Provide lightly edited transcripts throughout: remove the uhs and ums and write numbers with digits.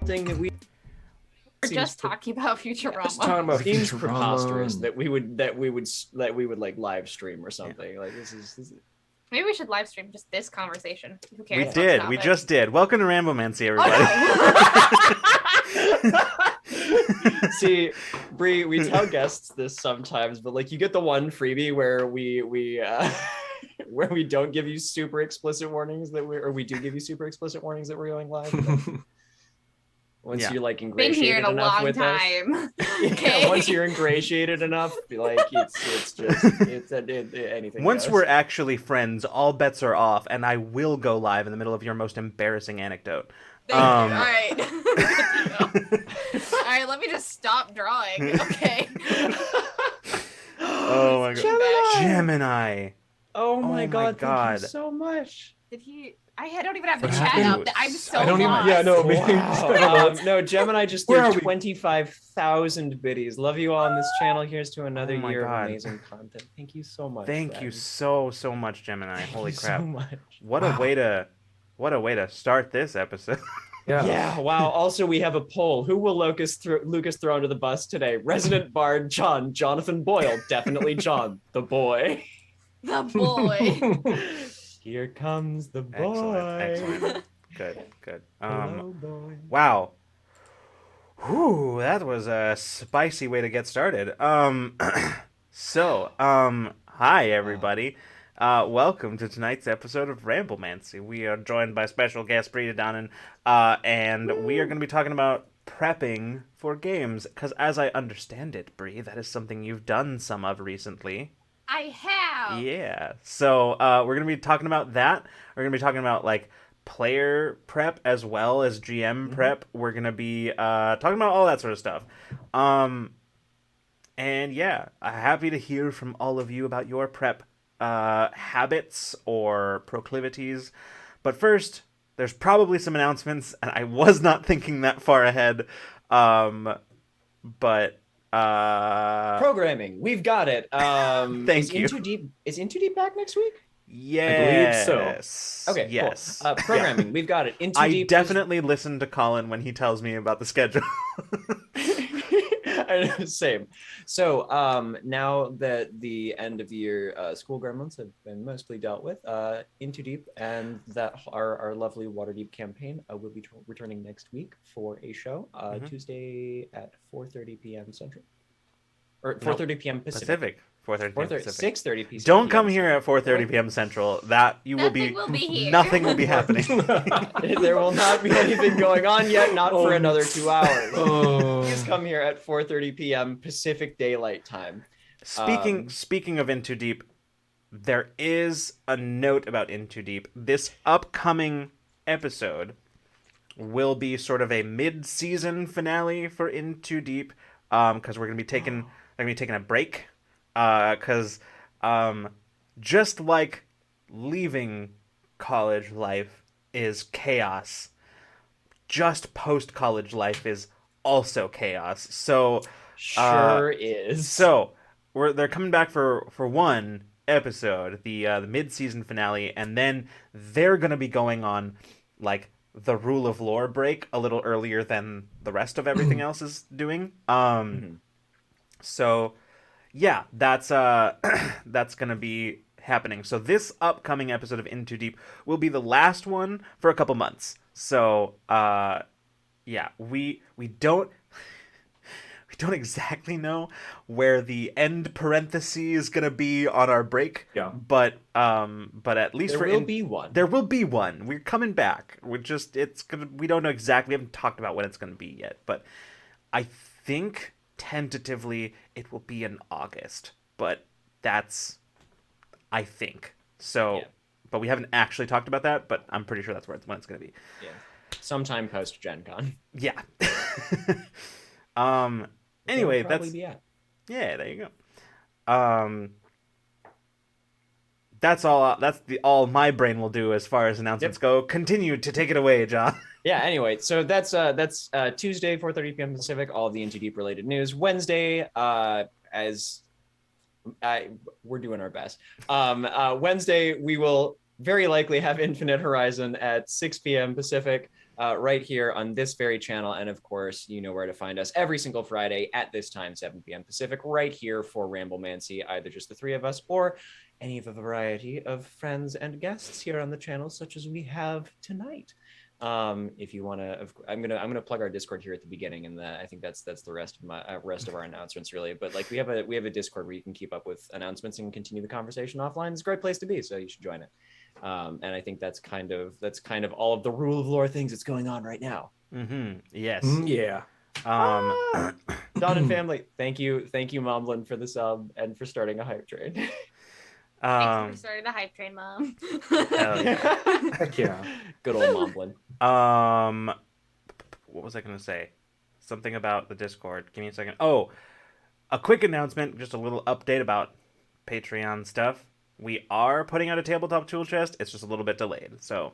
thing that we We're just talking about Futurama. Just talking about seems Futurama. preposterous that we would like live stream or something. Like this is Maybe we should live stream just this conversation. Who cares? We about did. the We topic? just did. Welcome to Ramblemancy, everybody. Oh, See, Bri, we tell guests this sometimes, but like you get the one freebie where we where we don't give you super explicit warnings that we do give you super explicit warnings that we're going live. Once you're like no. Been here ingratiated in a enough long with time. us, Okay. yeah, once you're ingratiated enough, like it's anything. Once goes. we're actually friends, all bets are off, and I will go live in the middle of your most embarrassing anecdote. Thank you. All right. All right, let me just stop drawing. Okay. Oh my god. Gemini. Oh my god, god. thank you so much. Did he? I don't even have the What chat happened? up. I'm so I don't even- lost. yeah, no, me- Wow. No, Gemini just Where threw are we? 25,000 biddies. Love you all on this channel. Here's to another Oh my year God. of amazing content. Thank you so much. Thank you friend. so much, Gemini. Thank Holy you crap. so much. What Wow. a way to start this episode. Yeah, wow. Also, we have a poll. Who will Lucas throw under the bus today? Resident Bard Jonathan Boyle. Definitely John, the boy. The boy. Here comes the boy. Excellent. Good. Hello, boy. Wow. Whew, that was a spicy way to get started. Hi everybody. Welcome to tonight's episode of Ramblemancy. We are joined by special guest Bri de Danann, and we are going to be talking about prepping for games, because as I understand it, Bri, that is something you've done some of recently. I have. Yeah. So we're going to be talking about that. We're going to be talking about like player prep as well as GM prep. We're going to be talking about all that sort of stuff. And yeah, happy to hear from all of you about your prep habits or proclivities. But first, there's probably some announcements, and I was not thinking that far ahead. But Programming. We've got it. Thank you. Is Into Deep back next week? yes. so. Okay, Yes. cool. Programming. We've got it. Into I Deep. definitely listen to Colin when he tells me about the schedule. Same. So now that the end of the year school gremlins have been mostly dealt with, Into Deep and that our lovely Waterdeep campaign will be returning next week for a show Tuesday at 4:30 p.m. Central, or 4:30 p.m. Pacific. 4:30 p.m. Pacific. 6:30 p.m. Don't come here at 4:30 p.m. Central. That you will be. Nothing will be here. Nothing will be happening. There will not be anything going on yet, not for another 2 hours. Oh. Please come here at 4:30 p.m. Pacific Daylight Time. Speaking of Into Deep, there is a note about Into Deep. This upcoming episode will be sort of a mid-season finale for Into Deep, because we're gonna be taking a break, because just like leaving college life is chaos, just post-college life is also chaos. So Sure is. So they're coming back for one episode, the mid-season finale, and then they're gonna be going on like the Rule of Lore break a little earlier than the rest of everything else is doing. So yeah, that's gonna be happening. So this upcoming episode of Into Deep will be the last one for a couple months. So yeah, we don't exactly know where the end parenthesis is gonna be on our break. Yeah. But at least There will be one. There will be one. We're coming back. We don't know exactly. We haven't talked about when it's gonna be yet. But I think tentatively it will be in August. But that's, I think so. Yeah. But we haven't actually talked about that. But I'm pretty sure that's when it's gonna be. Yeah. Sometime post Gen Con. Yeah. Anyway, That'll that's probably be it. yeah. There you go. That's all. That's all my brain will do as far as announcements go. Continue to take it away, John. Yeah, anyway, so that's Tuesday, 4:30 p.m. Pacific, all of the Into Deep related news. Wednesday, we're doing our best. Wednesday, we will very likely have Infinite Horizon at 6 p.m. Pacific. right here on this very channel. And of course, you know where to find us every single Friday at this time, 7 p.m. Pacific, right here for Ramblemancy, either just the three of us or any of a variety of friends and guests here on the channel, such as we have tonight. If you want to, I'm gonna plug our Discord here at the beginning, and I think that's the rest of our announcements really. But like we have a Discord where you can keep up with announcements and continue the conversation offline. It's a great place to be, so you should join it. And I think that's kind of all of the rule of lore things that's going on right now. Yes. Yeah. Don and family, thank you, Momblin, for the sub and for starting a hype train. Thanks for starting the hype train, Mom. Hell yeah. Heck yeah. Good old Momblin. What was I gonna say? Something about the Discord. Give me a second. Oh, a quick announcement, just a little update about Patreon stuff. We are putting out a tabletop tool chest. It's just a little bit delayed, so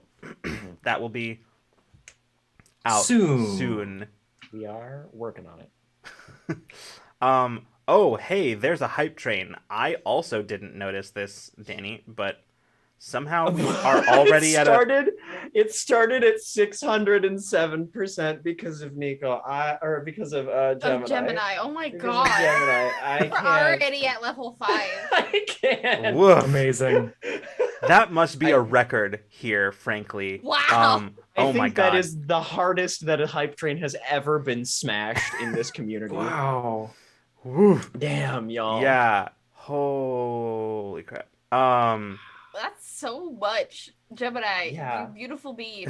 that will be out soon. We are working on it. Oh, hey, there's a hype train. I also didn't notice this, Danny, but somehow we are already It started at 607% because of Nico, because of Gemini. Gemini. Oh my Because god. of Gemini. I We're can't. already at level 5. I can't. Woof. Amazing. That must be a record here, frankly. Wow. Oh my god. That is the hardest that a hype train has ever been smashed in this community. Wow. Woo. Damn, y'all. Yeah. Holy crap. That's so much. Gemini, Yeah. you beautiful being.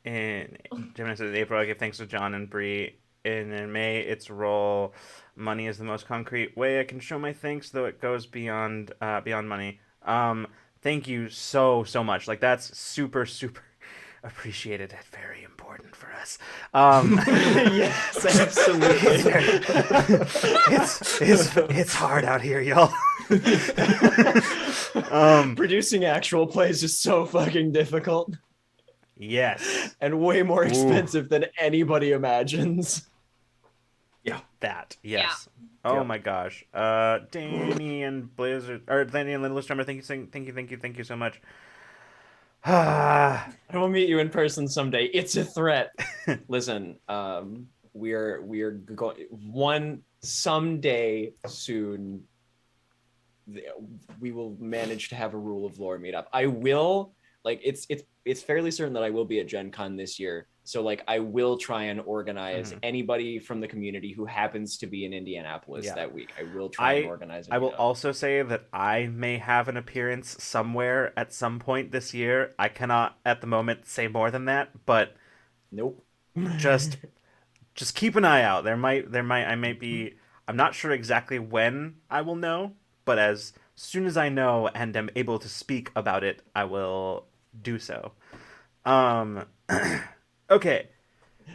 In Gemini says in April, I give thanks to John and Bri. And in May, it's roll. Money is the most concrete way I can show my thanks, though it goes beyond money. Thank you so much. Like, that's super appreciated and very important for us. Yes, absolutely. It's hard out here, y'all. Producing actual plays is so fucking difficult. Yes. And way more expensive than anybody imagines. Yeah. That, yes. Yeah. Oh Yep. my gosh. Danny and Blizzard, or Danny and Little Strummer, thank you so much. I will meet you in person someday. It's a threat. Listen, we're going someday soon. We will manage to have a Rule of Lore meetup. I will, like, it's fairly certain that I will be at Gen Con this year. So like I will try and organize anybody from the community who happens to be in Indianapolis that week. I will try and organize it. I will also say that I may have an appearance somewhere at some point this year. I cannot at the moment say more than that, but nope. just keep an eye out. I might be, I'm not sure exactly when I will know, but as soon as I know and am able to speak about it, I will do so. Okay.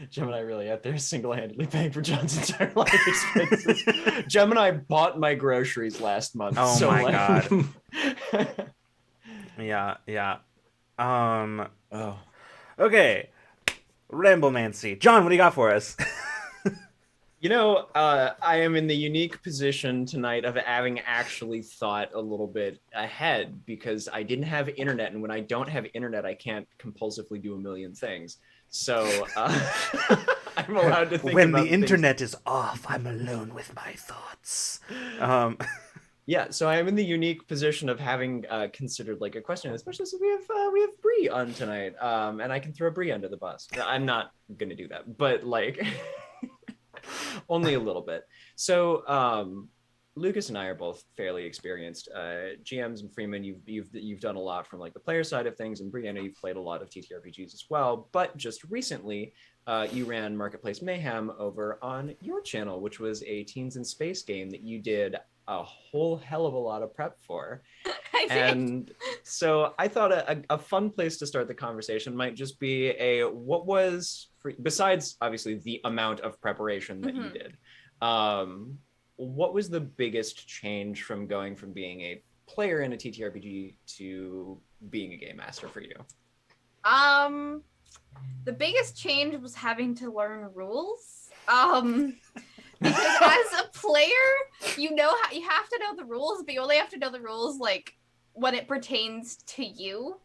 Gemini really out there single-handedly paying for John's entire life expenses. Gemini bought my groceries last month. Oh so my god. Yeah. Oh. Okay. Ramblemancy. John, what do you got for us? You know, I am in the unique position tonight of having actually thought a little bit ahead because I didn't have internet, and when I don't have internet, I can't compulsively do a million things. So I'm allowed to think when about the internet is off, I'm alone with my thoughts. Yeah, so I am in the unique position of having considered like a question, especially since we have Bri on tonight, and I can throw Bri under the bus. I'm not gonna do that, but like only a little bit. So Lucas and I are both fairly experienced GMs, and Freeman, you've done a lot from like the player side of things, and Bri, I know you've played a lot of TTRPGs as well. But just recently, you ran Marketplace Mayhem over on your channel, which was a Teens in Space game that you did a whole hell of a lot of prep for. I did. And so I thought a fun place to start the conversation might just be what was, besides obviously the amount of preparation that you did, what was the biggest change from going from being a player in a TTRPG to being a game master for you? The biggest change was having to learn rules. Because as a player, you know how you have to know the rules, but you only have to know the rules like when it pertains to you.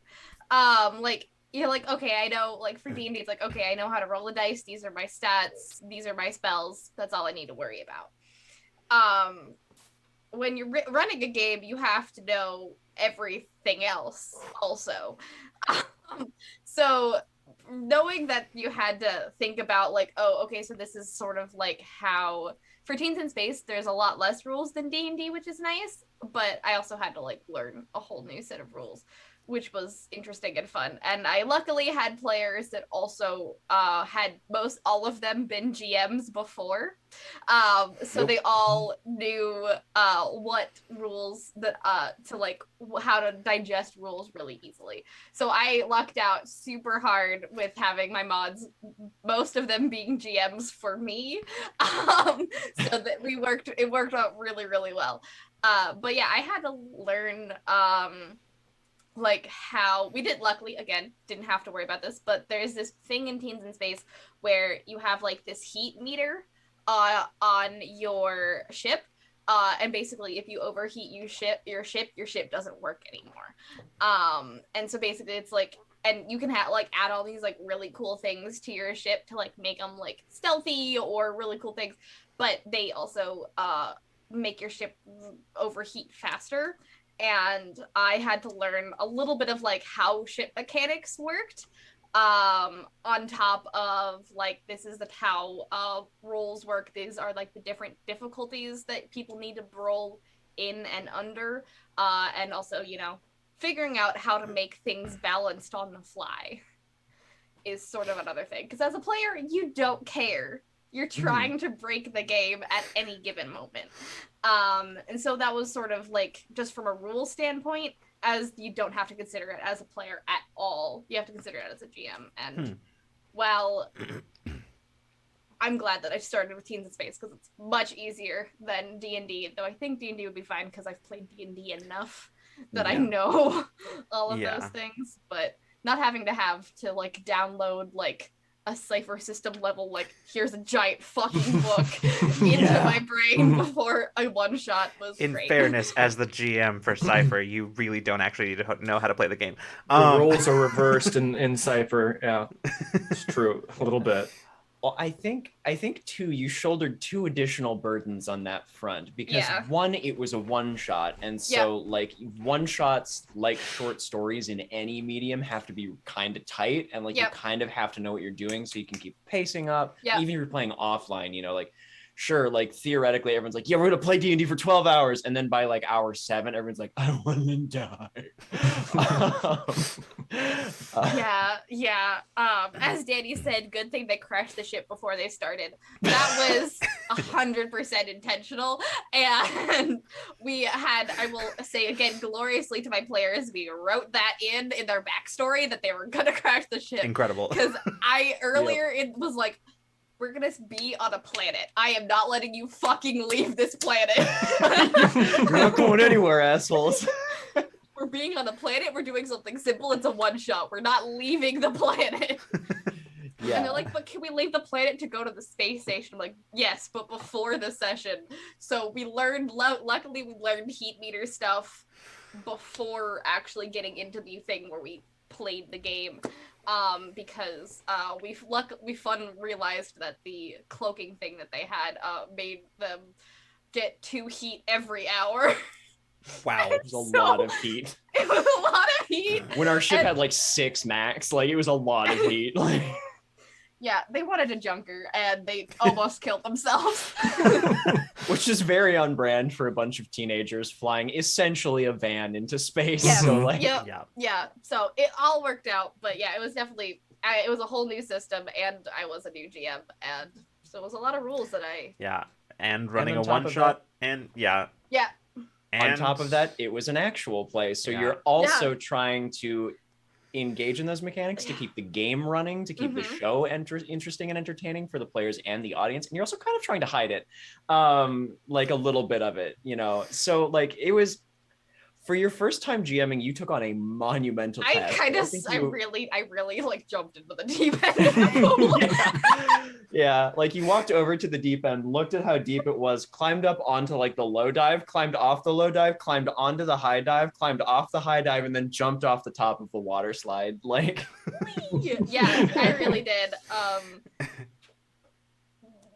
Like you're like, okay, I know, like for D&D, it's like, okay, I know how to roll a dice. These are my stats. These are my spells. That's all I need to worry about. When you're running a game, you have to know everything else also. So knowing that you had to think about like, oh, okay, so this is sort of like how for Teens in Space, there's a lot less rules than D&D, which is nice, but I also had to like learn a whole new set of rules, which was interesting and fun. And I luckily had players that also had all of them been GMs before. So they all knew what rules that to like how to digest rules really easily. So I lucked out super hard with having my mods, most of them being GMs for me. So that it worked out really, really well. But yeah, I had to learn like how we did luckily again didn't have to worry about this, but there's this thing in Teens in Space where you have like this heat meter on your ship, and basically if you overheat your ship doesn't work anymore. And so basically it's like, and you can have like add all these like really cool things to your ship to like make them like stealthy or really cool things, but they also make your ship overheat faster. And I had to learn a little bit of like how ship mechanics worked, on top of like this is how rolls work. These are like the different difficulties that people need to roll in and under, and also, you know, figuring out how to make things balanced on the fly is sort of another thing, because as a player you don't care, you're trying to break the game at any given moment. And so that was sort of like, just from a rule standpoint, as you don't have to consider it as a player at all, you have to consider it as a GM. And well, I'm glad that I started with Teens in Space because it's much easier than D&D, though I think D&D would be fine because I've played D&D enough that I know all of those things. But not having to like download like a Cypher system level, like here's a giant fucking book into my brain before a one shot was in great. fairness, as the GM for Cypher, you really don't actually need to know how to play the game. The roles are reversed in Cypher. Yeah, it's true, a little bit. Well, I think too, you shouldered two additional burdens on that front, because one, it was a one shot, and so like one shots, like short stories in any medium, have to be kind of tight, and like you kind of have to know what you're doing so you can keep pacing up. Even if you're playing offline, you know, like sure, like theoretically everyone's like, yeah, we're gonna play D&D for 12 hours, and then by like hour 7 everyone's like, I want to die. As Danny said, good thing they crashed the ship before they started. That was 100% intentional, and I will say again gloriously to my players, we wrote that in their backstory that they were gonna crash the ship. Incredible. Because it was like, we're gonna be on a planet. I am not letting you fucking leave this planet. You're not going anywhere, assholes. We're being on a planet. We're doing something simple. It's a one shot. We're not leaving the planet. And they're like, but can we leave the planet to go to the space station? I'm like, yes, but before the session. So we learned, luckily we learned heat meter stuff before actually getting into the thing where we played the game. Because we realized that the cloaking thing that they had made them get 2 heat every hour. Wow. It was a lot of heat. It was a lot of heat. When our ship had like 6 max, like it was a lot of heat. Like yeah, they wanted a junker and they almost killed themselves. Which is very on brand for a bunch of teenagers flying essentially a van into space. Yeah. So like So it all worked out, but yeah, it was definitely it was a whole new system, and I was a new GM, and so it was a lot of rules that I and running a one shot, and on top of that, it was an actual play, so you're also trying to engage in those mechanics to keep the game running, to keep the show interesting and entertaining for the players and the audience, and you're also kind of trying to hide it, like a little bit of it, you know. So like it was, For your first time GMing, you took on a monumental task. I really like jumped into the deep end. Yeah, like you walked over to the deep end, looked at how deep it was, climbed up onto like the low dive, climbed off the low dive, climbed onto the high dive, climbed off the high dive, and then jumped off the top of the water slide. Like, yeah, I really did.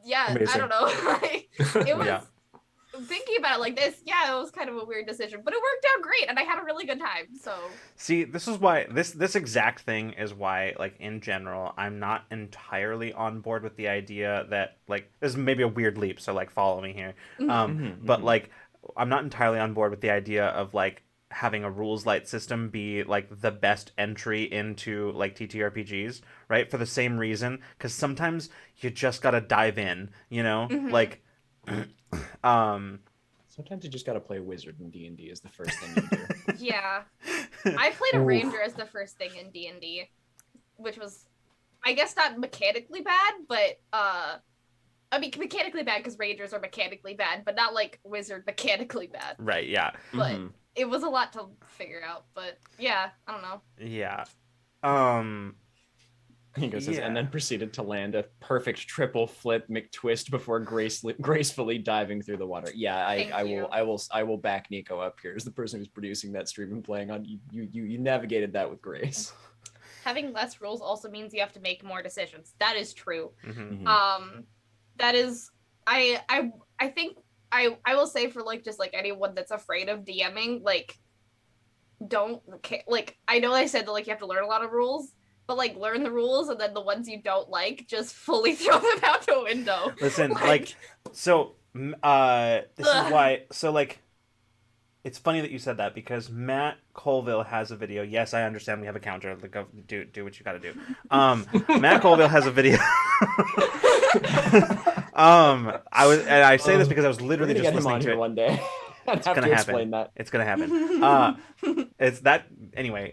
Yeah, Amazing. I don't know. It was. Yeah. Thinking about it like this, yeah, it was kind of a weird decision, but it worked out great, and I had a really good time. So See, this is why this exact thing is why, like, in general, I'm not entirely on board with the idea that, like, this is maybe a weird leap, so like follow me here. But like, I'm not entirely on board with the idea of like having a rules light system be like the best entry into like TTRPGs, right? For the same reason, because sometimes you just gotta dive in, you know, like. sometimes you just got to play wizard in D&D is the first thing you do. yeah, I played a ranger as the first thing in D&D, which was, I guess, not mechanically bad, but I mean mechanically bad because rangers are mechanically bad, but not like wizard mechanically bad. Right, yeah. But it was a lot to figure out. But yeah, I don't know. Yeah. He goes, and then proceeded to land a perfect triple flip McTwist before gracefully diving through the water. Yeah, I will back Nico up here as the person who's producing that stream and playing on. You navigated that with grace. Having less rules also means you have to make more decisions. That is true. That is, I think I will say for like just like anyone that's afraid of DMing, like, don't like. I know I said that like you have to learn a lot of rules. But like learn the rules, and then the ones you don't like, just fully throw them out the window. Listen, like so this is why. So like, it's funny that you said that because Matt Colville has a video. Yes, I understand we have a counter. Like, go do what you got to do. Matt Colville has a video. I say this because I was literally just listening to it one day. It's gonna happen. That. It's gonna happen. It's that anyway.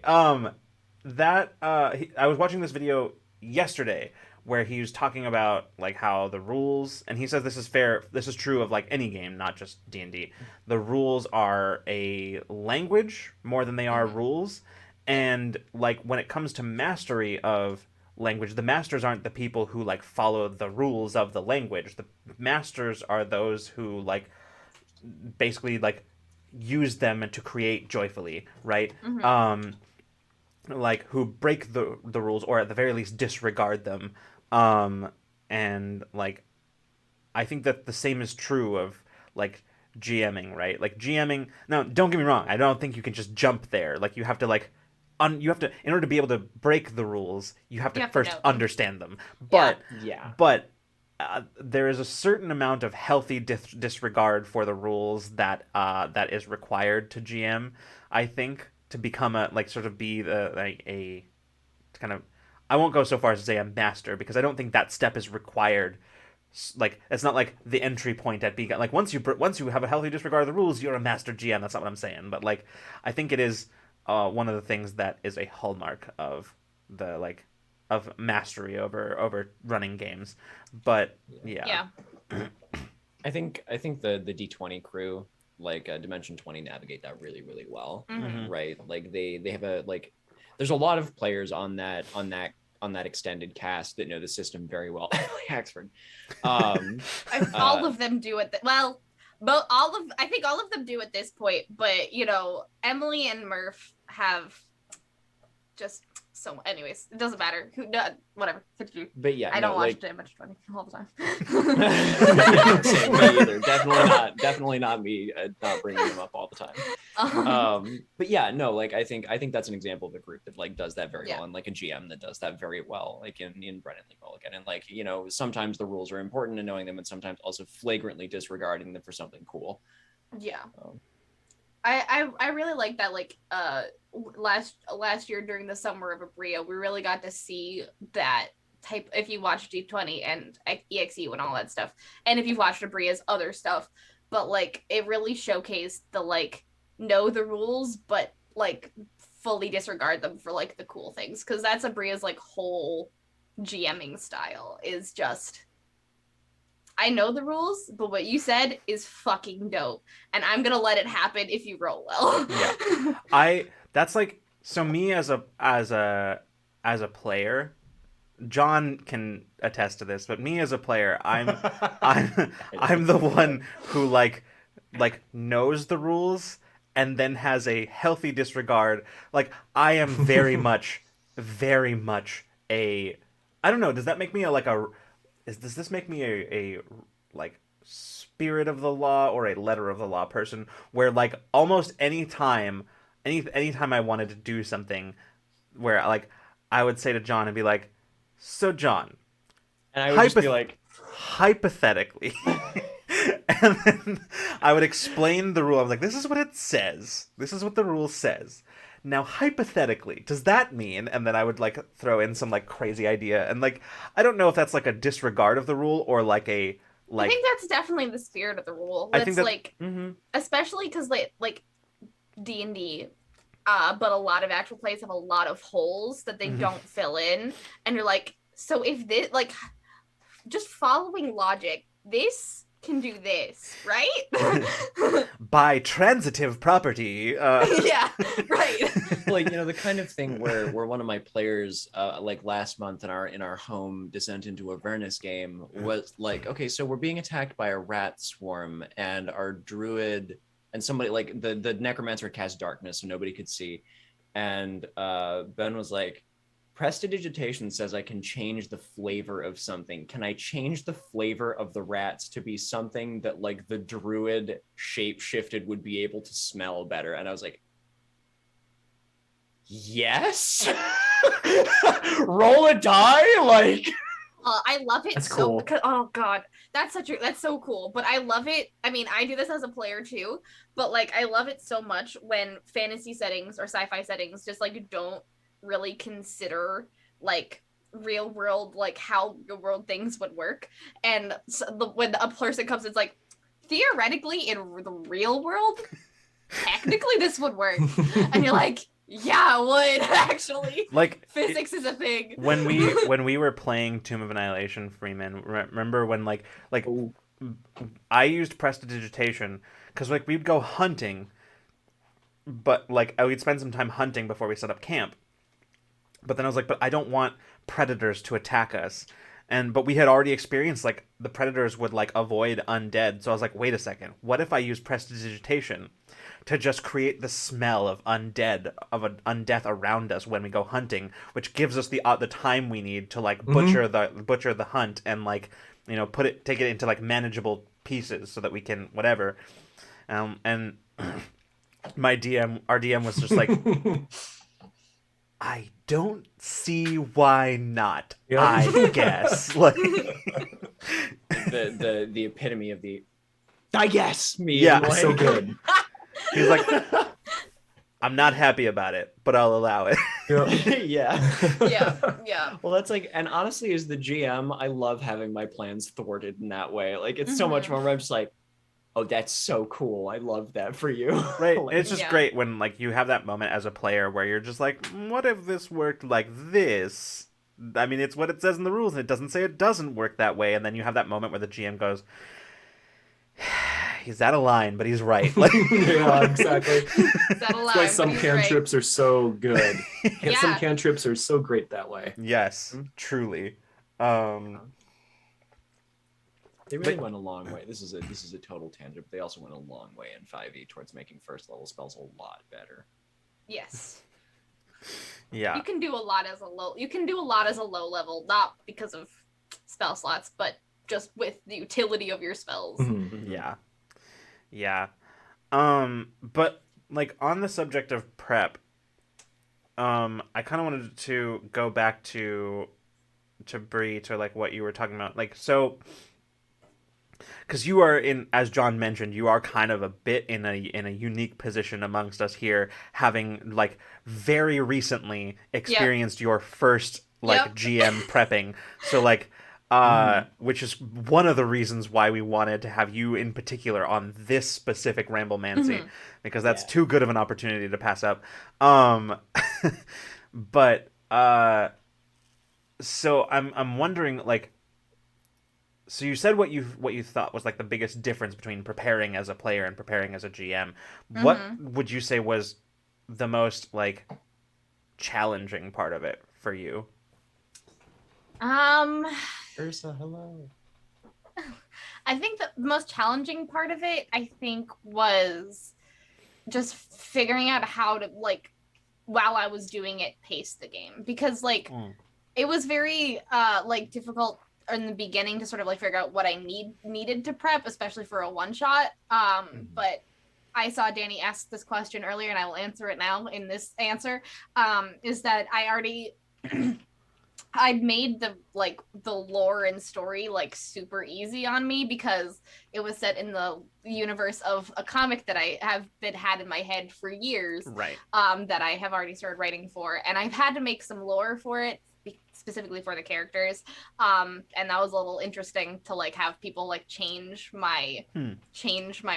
I was watching this video yesterday where he was talking about like how the rules, and he says this is fair, this is true of like any game, not just D&D. The rules are a language more than they are rules, and like when it comes to mastery of language, the masters aren't the people who like follow the rules of the language. The masters are those who like basically like use them to create joyfully, right? Like who break the rules or at the very least disregard them, and like I think that the same is true of like GMing, right? Like GMing, now don't get me wrong, I don't think you can just jump there. Like you have to like you have to, in order to be able to break the rules, you have to first understand them. But there is a certain amount of healthy disregard for the rules that that is required to GM, I think, to become a like sort of be the like a kind of, I won't go so far as to say a master because I don't think that step is required. Like it's not like the entry point at being like once you have a healthy disregard of the rules, you're a master GM. That's not what I'm saying, but like I think it is one of the things that is a hallmark of the like of mastery over running games. But yeah. I think the D20 crew, like Dimension 20, navigate that really well, right? Like they have a like there's a lot of players on that extended cast that know the system very well. Haxford. All of them do it. But I think all of them do at this point. But you know, Emily and Murph have just so. Anyways, it doesn't matter. Whatever. But yeah, I don't watch Dimension 20 all the time. Same, me either. Definitely not me. Not bringing them up all the time. But yeah, no, like I think that's an example of a group that like does that very well, and like a GM that does that very well, like in Brennan Lee Mulligan. And like, you know, sometimes the rules are important in knowing them, and sometimes also flagrantly disregarding them for something cool. Yeah. I really like that. Like last year during the summer of Abria, we really got to see that type. If you watch D20 and EXU and all that stuff, and if you've watched Abria's other stuff, but like it really showcased the like know the rules, but like fully disregard them for like the cool things, because that's Abria's like whole GMing style is just. I know the rules, but what you said is fucking dope, and I'm gonna let it happen if you roll well. Yeah. That's like, so me as a player, John can attest to this, but me as a player, I'm the one who like knows the rules and then has a healthy disregard. Like, I am very much a, I don't know, does that make me does this make me a like spirit of the law or a letter of the law person, where like almost anytime I wanted to do something, where like I would say to John and be like, so John, And I would just be like, hypothetically, and then I would explain the rule. I was like, this is what it says. This is what the rule says. Now, hypothetically, does that mean? And then I would like throw in some like crazy idea, and like I don't know if that's like a disregard of the rule or like a I think that's definitely the spirit of the rule. I think that, like, especially because like D&D, but a lot of actual plays have a lot of holes that they don't fill in, and you're like, so if this, like, just following logic, this can do this, right? by transitive property. Yeah, right. like, the kind of thing where one of my players like last month in our home Descent into Avernus game was like, okay, so we're being attacked by a rat swarm, and our druid and somebody, like, the necromancer cast darkness so nobody could see, and Ben was like, prestidigitation says I can change the flavor of something. Can I change the flavor of the rats to be something that like the druid shape-shifted would be able to smell better? And I was like, yes. Roll a die. Like, I love it. That's so cool. because, oh god, that's so cool. But I love it. I mean, I do this as a player too, but like I love it so much when fantasy settings or sci-fi settings just like don't really consider like real world, like how real world things would work. And so when a person comes, it's like, theoretically in the real world, technically this would work. And you're like, yeah, it would actually. Like, physics is a thing. When we were playing Tomb of Annihilation, Freeman, remember when like I used prestidigitation because like we'd go hunting, but like we'd spend some time hunting before we set up camp. But then I was like, but I don't want predators to attack us. But we had already experienced like the predators would like avoid undead. So I was like, wait a second, what if I use prestidigitation to just create the smell of undeath around us when we go hunting, which gives us the time we need to like butcher the hunt and like, take it into like manageable pieces so that we can whatever. And our DM was just like, I don't see why not. Yeah. I guess like the epitome of the I guess me. Yeah, like, So good. he's like, I'm not happy about it, but I'll allow it. yeah. Yeah. Well, that's like, and honestly, as the GM, I love having my plans thwarted in that way. Like, it's so much more. I'm just like, oh, that's so cool. I love that for you. Right. Like, It's just Yeah. great when like you have that moment as a player where you're just like, what if this worked like this? I mean, it's what it says in the rules, and it doesn't say it doesn't work that way. And then you have that moment where the GM goes, he's out of line, but he's right. Like, Yeah, exactly. That's Why some cantrips are so good. Yeah. Some cantrips are so great that way. yes, truly. they really went a long way. This is a total tangent, but they also went a long way in 5e towards making first level spells a lot better. Yes. Yeah. You can do a lot as a low level, not because of spell slots, but just with the utility of your spells. Mhm. Yeah. Yeah. But like on the subject of prep, I kind of wanted to go back to Bri, to like what you were talking about. Like, so because you are as John mentioned, you are kind of a bit in a unique position amongst us here, having like very recently experienced your first like GM prepping. So like which is one of the reasons why we wanted to have you in particular on this specific Ramblemancy, because that's too good of an opportunity to pass up. But so I'm wondering, like, So you said what you thought was like the biggest difference between preparing as a player and preparing as a GM. What would you say was the most like challenging part of it for you? Ursa, hello. I think the most challenging part of it, I think, was just figuring out how to, like, while I was doing it, pace the game. Because, like, it was very, like, difficult in the beginning to sort of, like, figure out what I needed to prep, especially for a one-shot. But I saw Danny ask this question earlier, and I will answer it now in this answer, is that I already... I'd made the lore and story like super easy on me because it was set in the universe of a comic that I have had in my head for years. Right. That I have already started writing for, and I've had to make some lore for it specifically for the characters. And that was a little interesting to like have people like change my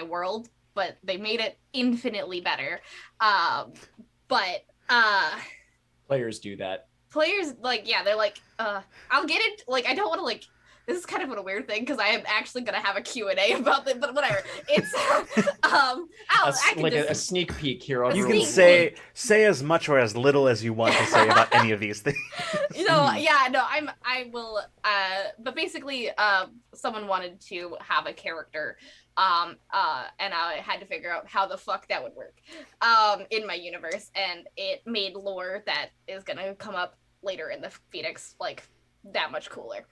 world, but they made it infinitely better. But Players do that. Players, like, yeah, they're like, I'll get it. Like, I don't want to, like, this is kind of a weird thing because I am actually going to have a Q&A about it, but whatever. It's, a sneak peek here. You can say as much or as little as you want to say about any of these things. I will, but basically, someone wanted to have a character, and I had to figure out how the fuck that would work, in my universe, and it made lore that is going to come up later in the Phoenix, like, that much cooler.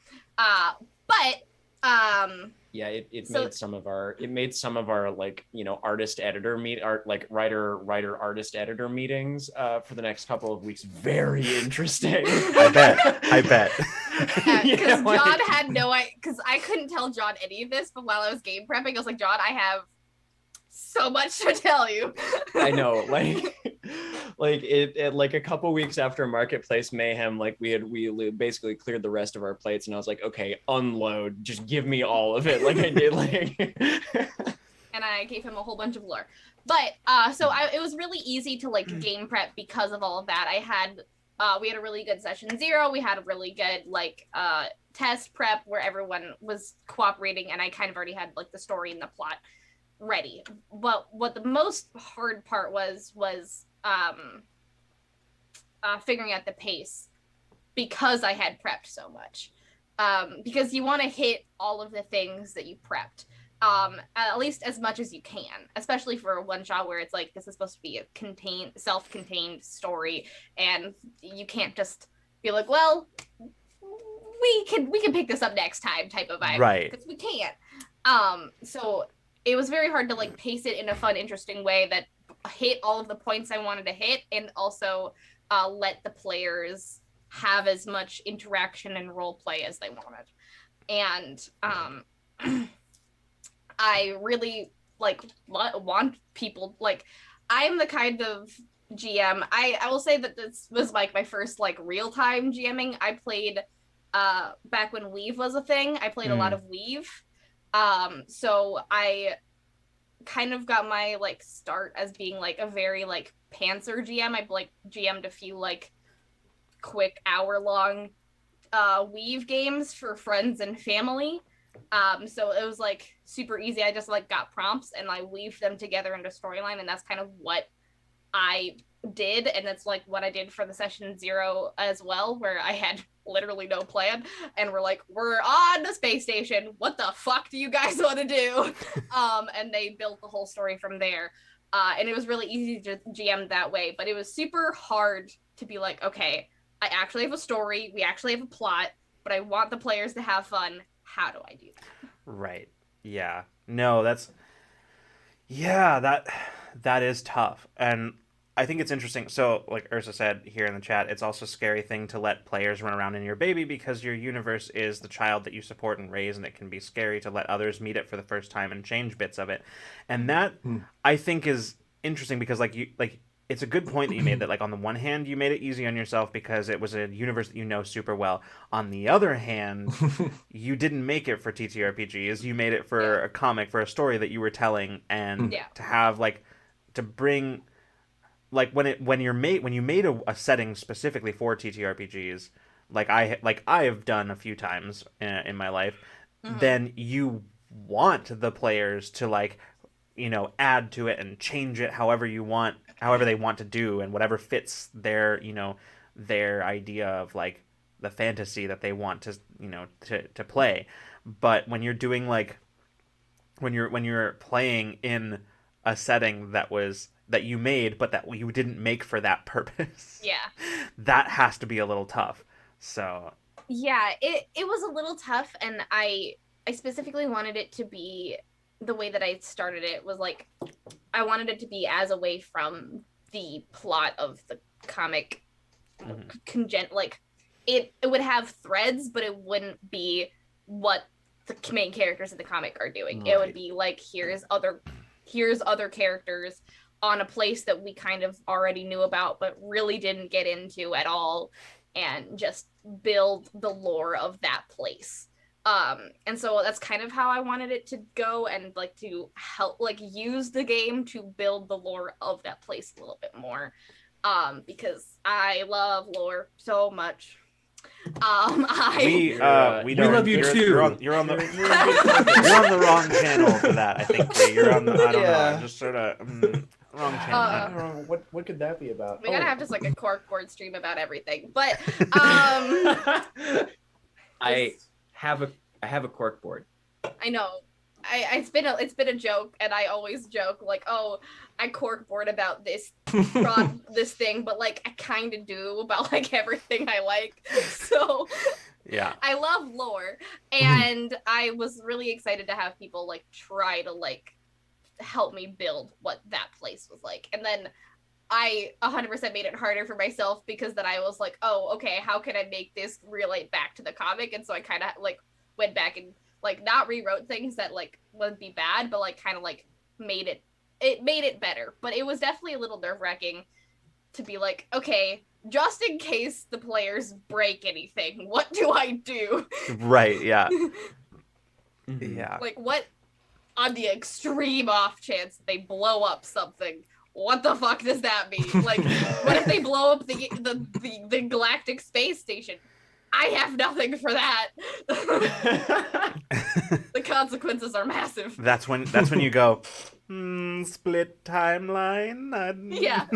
Yeah, it made some of our like, you know, writer artist editor meetings for the next couple of weeks very interesting. I bet. Because John had no idea, because I couldn't tell John any of this, but while I was game prepping, I was like, John, I have so much to tell you. I know, like it like a couple weeks after Marketplace Mayhem, like we basically cleared the rest of our plates, and I was like, okay, unload, just give me all of it, like I did, like. And I gave him a whole bunch of lore, but it was really easy to like game prep because of all of that. We had a really good session 0. We had a really good like test prep where everyone was cooperating, and I kind of already had like the story and the plot ready. But what the most hard part was figuring out the pace, because I had prepped so much. Because you want to hit all of the things that you prepped, at least as much as you can, especially for a one shot where it's like, this is supposed to be a self-contained story, and you can't just be like, well, we can pick this up next time type of vibe, right? Because we can't. So it was very hard to like pace it in a fun, interesting way that hit all of the points I wanted to hit, and also let the players have as much interaction and role play as they wanted. And I really like want people, like, I am the kind of GM, I will say that this was like my first like real-time GMing. I played back when Weave was a thing. I played a lot of Weave. So I kind of got my like start as being like a very like pantser GM. I've like GM'd a few like quick hour-long Weave games for friends and family. So it was like super easy. I just like got prompts and I weaved them together into storyline, and that's kind of what I did, and that's like what I did for the session 0 as well, where I had literally no plan, and we're like, we're on the space station, what the fuck do you guys want to do? And they built the whole story from there, and it was really easy to GM that way, but it was super hard to be like, okay, I actually have a story, we actually have a plot, but I want the players to have fun. How do I do that? Right. Yeah. No, that is tough. And I think it's interesting. So, like Ursa said here in the chat, it's also a scary thing to let players run around in your baby, because your universe is the child that you support and raise, and it can be scary to let others meet it for the first time and change bits of it. And that I think is interesting, because it's a good point that you made, that like on the one hand you made it easy on yourself because it was a universe that you know super well. On the other hand, you didn't make it for TTRPGs. You made it for a comic, for a story that you were telling, and to have like to bring like when you made a setting specifically for TTRPGs, like I have done a few times in my life. then you want the players to like, add to it and change it however they want to do, and whatever fits their, their idea of like the fantasy that they want to, to play. But when you're doing like, when you're playing in a setting that you made but that you didn't make for that purpose, Yeah. that has to be a little tough. So yeah, it was a little tough, and I specifically wanted it to be the way that I started it was like I wanted it to be as away from the plot of the comic like it would have threads, but it wouldn't be what the main characters of the comic are doing. Right. It would be like here's other characters on a place that we kind of already knew about but really didn't get into at all, and just build the lore of that place. And so that's kind of how I wanted it to go, and like to help like use the game to build the lore of that place a little bit more, because I love lore so much. we love you too. You're on the you're on the wrong channel for that. I think Bri. You're on the I don't know. I'm just sort of wrong channel. I don't know what could that be about. We gotta have just like a corkboard stream about everything, but I have a cork board. I know. It's been a joke, and I always joke like, oh, I corkboard about this this thing, but like I kind of do about like everything I like. So Yeah. I love lore, and I was really excited to have people like try to like help me build what that place was like, and then I 100% made it harder for myself because then I was like, oh, okay, how can I make this relate back to the comic? And so I kind of like went back and like not rewrote things that like would be bad, but like kind of like made it better. But it was definitely a little nerve-wracking to be like, okay, just in case the players break anything, what do I do? Right. Yeah. Mhm. Yeah. Like, what on the extreme off chance they blow up something? What the fuck does that mean? Like, what if they blow up the galactic space station? I have nothing for that. The consequences are massive. That's when you go, split timeline. Yeah,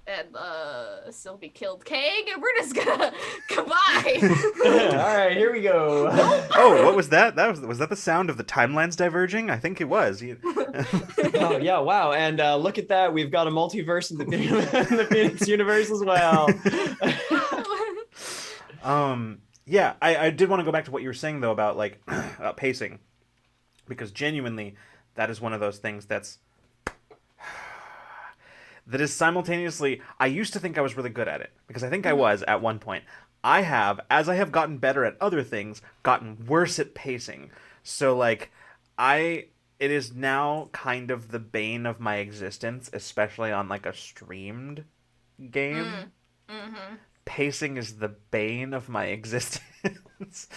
and Sylvie killed Kang, and we're just gonna goodbye. All right, here we go. Oh, what was that? Was that the sound of the timelines diverging? I think it was. Oh yeah, wow! And look at that, we've got a multiverse in the Phoenix universe as well. Yeah, I did want to go back to what you were saying though about like pacing, because genuinely that is one of those things that is simultaneously, I used to think I was really good at it, because I think I was at one point. As I have gotten better at other things, gotten worse at pacing. So like it is now kind of the bane of my existence, especially on like a streamed game. Mm-hmm. Pacing is the bane of my existence.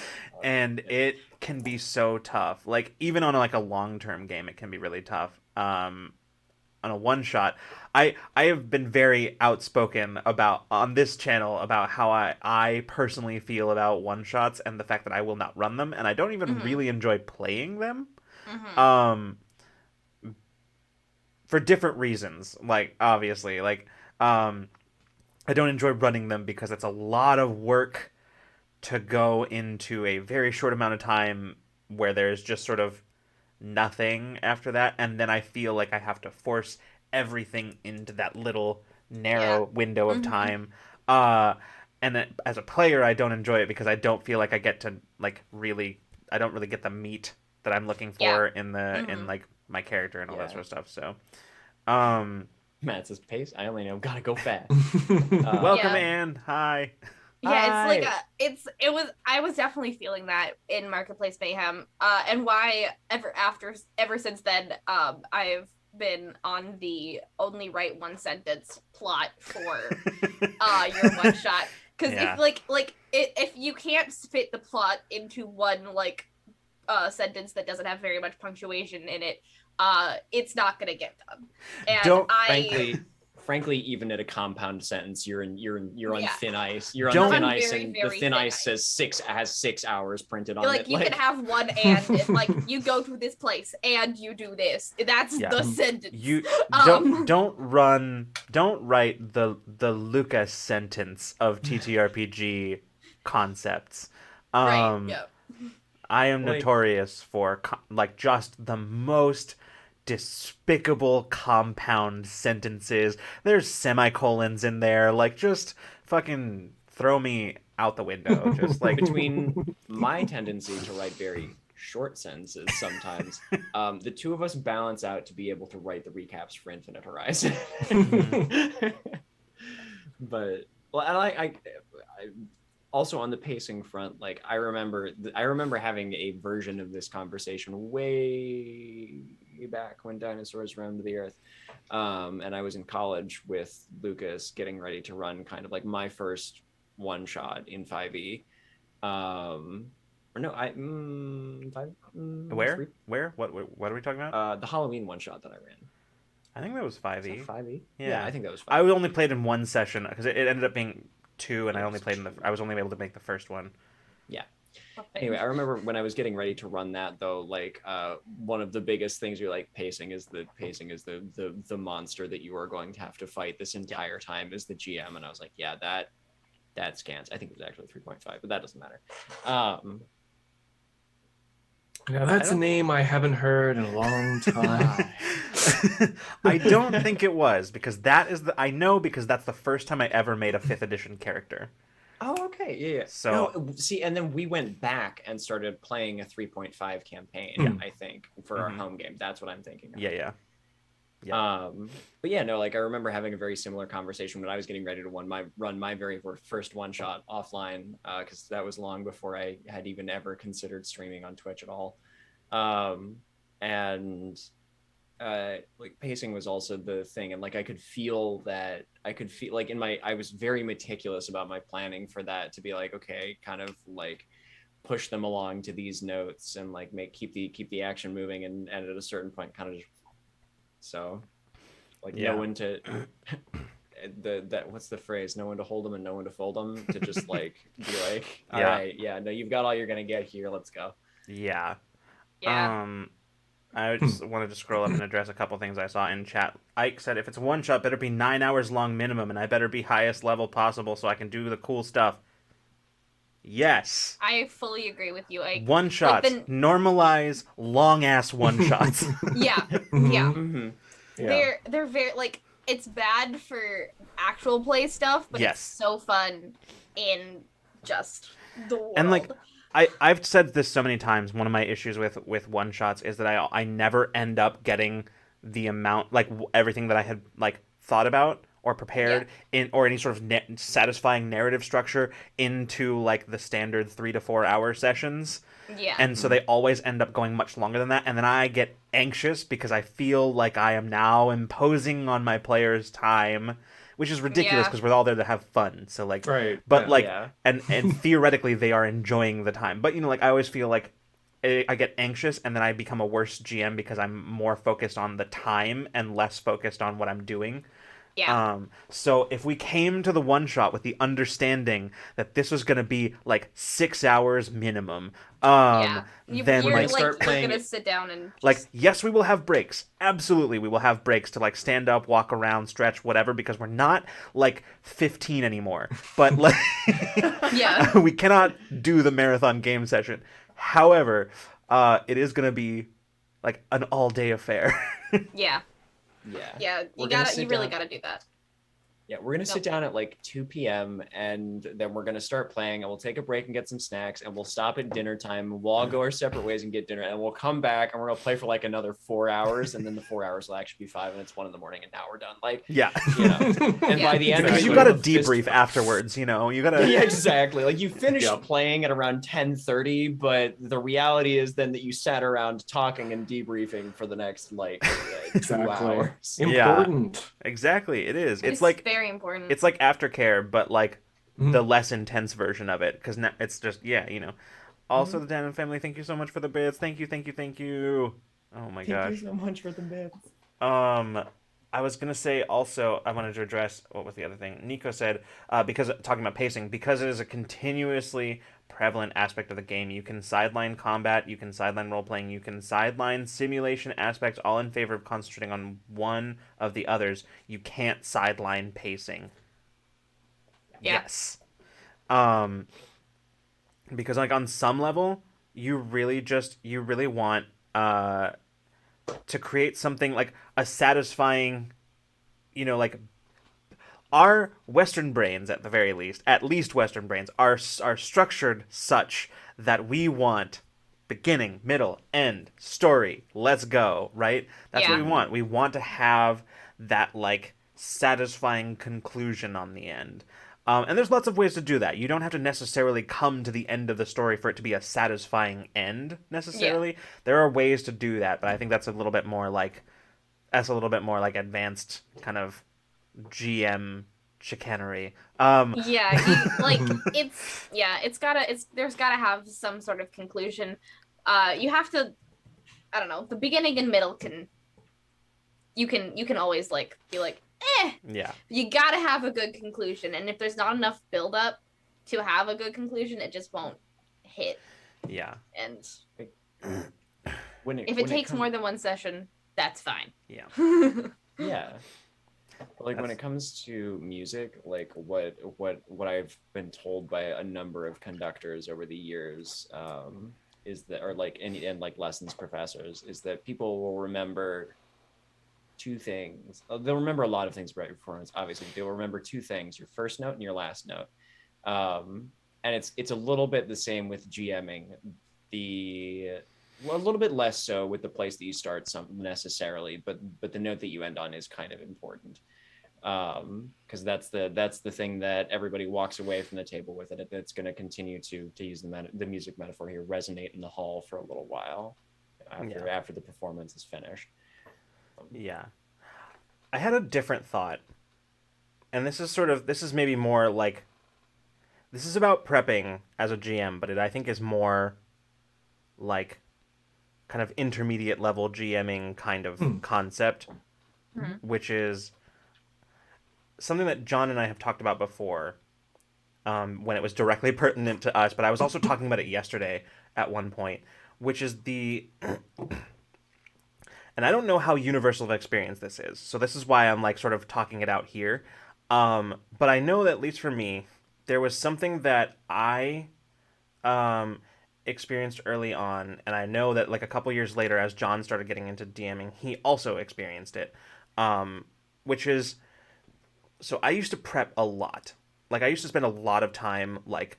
And it can be so tough. Like even on like a long-term game, it can be really tough. On a one-shot, I have been very outspoken about on this channel about how I personally feel about one-shots and the fact that I will not run them, and I don't even really enjoy playing them. For different reasons. Like obviously, like I don't enjoy running them because it's a lot of work to go into a very short amount of time where there's just sort of nothing after that, and then I feel like I have to force everything into that little narrow window of time. And then, as a player, I don't enjoy it because I don't feel like I get to like I don't really get the meat that I'm looking for in the in like my character and all that sort of stuff. So Matt says pace. I only know gotta go fast. welcome in. Hi. Yeah, it's like I was definitely feeling that in Marketplace Mayhem, and why ever since then, I've been on the only write one sentence plot for your one shot, because if you can't fit the plot into one like sentence that doesn't have very much punctuation in it, it's not gonna get done. And Frankly, frankly, even at a compound sentence, you're on Yeah. thin ice. You're Don't- on thin On ice, very, and very the thin thin ice ice. has 6 hours printed on Like it. you can have one and like you go to this place and you do this. That's Yeah. the sentence. You Um, don't write the Lucas sentence of TTRPG concepts. right. Yeah. I am Like- notorious for like just the most despicable compound sentences. There's semicolons in there. Like, just fucking throw me out the window. Just like Between my tendency to write very short sentences sometimes, the two of us balance out to be able to write the recaps for Infinite Horizon. But well, and I also on the pacing front, like I remember having a version of this conversation way back when dinosaurs roamed the earth, and I was in college with Lucas getting ready to run kind of like my first one shot in 5e. Or no, where? What are we talking about? the Halloween one shot that I ran. I think that was 5e. 5e? Yeah. I think that was 5e. I only played in one session because it ended up being 2, and Yeah, I only played in the. I was only able to make the first one. Yeah. Anyway, I remember when I was getting ready to run that though, like one of the biggest things you're like pacing is the monster that you are going to have to fight this entire time is the GM, and I was like, yeah, that scans. I think it was actually 3.5, but that doesn't matter. Now that's a name I haven't heard in a long time. I don't think it was because I know because that's the first time I ever made a 5th edition character. Oh, okay, yeah. So no, see, and then we went back and started playing a 3.5 campaign. I think for our home game. That's what I'm thinking of. Yeah. But yeah, no, like I remember having a very similar conversation when I was getting ready to run my very first one shot offline, because that was long before I had even ever considered streaming on Twitch at all. And like pacing was also the thing, and like I could feel like I was very meticulous about my planning for that to be like, okay, kind of like push them along to these notes and like keep the action moving, and at a certain point kind of just so like know when to what's the phrase, know when to hold them and know when to fold them, to just like be like, all right, no, you've got all you're gonna get here, let's go. Yeah. Yeah. I just wanted to scroll up and address a couple things I saw in chat. Ike said, if it's a one shot, better be 9 hours long minimum, and I better be highest level possible so I can do the cool stuff. Yes. I fully agree with you. One shots. Like normalize long ass one shots. Yeah. Mm-hmm. Yeah. They're very like, it's bad for actual play stuff, but Yes. it's so fun in just the world. And like I've said this so many times. One of my issues with one shots is that I never end up getting the amount, like everything that I had like thought about or prepared or any sort of satisfying narrative structure into like the standard 3 to 4 hour sessions. Yeah. And so they always end up going much longer than that, and then I get anxious because I feel like I am now imposing on my players' time, which is ridiculous because we're all there to have fun. So like, Right. but like, Yeah. and theoretically they are enjoying the time. But like I always feel like I get anxious, and then I become a worse GM because I'm more focused on the time and less focused on what I'm doing. Yeah. So if we came to the one shot with the understanding that this was going to be like 6 hours minimum, then you're might like start you're playing gonna it- sit down and just... like, yes, we will have breaks. Absolutely, we will have breaks to like stand up, walk around, stretch, whatever, because we're not like 15 anymore. But like, Yeah. we cannot do the marathon game session. However, it is going to be like an all-day affair. Yeah. Yeah. You We're gonna you sit really down- gotta do that. Yeah, we're gonna sit down at like 2 p.m. and then we're gonna start playing, and we'll take a break and get some snacks, and we'll stop at dinner time. We'll all go our separate ways and get dinner, and we'll come back and we're gonna play for like another 4 hours, and then the 4 hours will actually be 5, and it's 1 a.m. and now we're done. Like, Yeah. you know, and by the end, Because of you it, got to we'll fist debrief fight. afterwards, you know. You got to Yeah, exactly. Like you finished Yep. playing at around 10:30, but the reality is then that you sat around talking and debriefing for the next like 2 Exactly. hours. Important. Exactly, it is. It's It's like very important. it's like aftercare, but like Mhm. the less intense version of it, because it's just you know. Also, the Danann family, thank you so much for the bits. Thank you. Oh my Thank gosh. you so much for the bits. I was gonna say also I wanted to address what was the other thing Nico said, because talking about pacing, because it is a continuously prevalent aspect of the game. You can sideline combat, you can sideline role playing, you can sideline simulation aspects, all in favor of concentrating on one of the others. You can't sideline pacing. Yeah. Yes, because like on some level, you really want to create something like a satisfying, like our Western brains, at least Western brains, are structured such that we want beginning, middle, end, story. Let's go, right? That's what Yeah. we want. We want to have that like satisfying conclusion on the end. And there's lots of ways to do that. You don't have to necessarily come to the end of the story for it to be a satisfying end necessarily. There are ways to do that, but I think that's a little bit more like advanced kind of GM chicanery. Yeah, like there's gotta have some sort of conclusion. You have to, I don't know, the beginning and middle you can always like be like, Yeah. you gotta have a good conclusion, and if there's not enough build up to have a good conclusion, it just won't hit. Yeah. And When if it takes more than one session, that's fine. Yeah. Yeah. Like when it comes to music, like what I've been told by a number of conductors over the years, is that, or like and like lessons professors, is that people will remember two things. They'll remember a lot of things about your performance. Obviously, they'll remember two things: your first note and your last note. And it's a little bit the same with GMing. A little bit less so with the place that you start, some necessarily, but the note that you end on is kind of important, because that's the thing that everybody walks away from the table with. It it's going to continue to use the music metaphor here, resonate in the hall for a little while after the performance is finished. Yeah. I had a different thought. And this is maybe more like, this is about prepping as a GM, but I think is more like kind of intermediate level GMing kind of concept, which is something that John and I have talked about before, when it was directly pertinent to us, but I was also talking about it yesterday at one point, which is and I don't know how universal of experience this is, so this is why I'm like sort of talking it out here. But I know that at least for me, there was something that I experienced early on, and I know that like a couple years later, as John started getting into DMing, he also experienced it, which is, so I used to prep a lot. Like I used to spend a lot of time like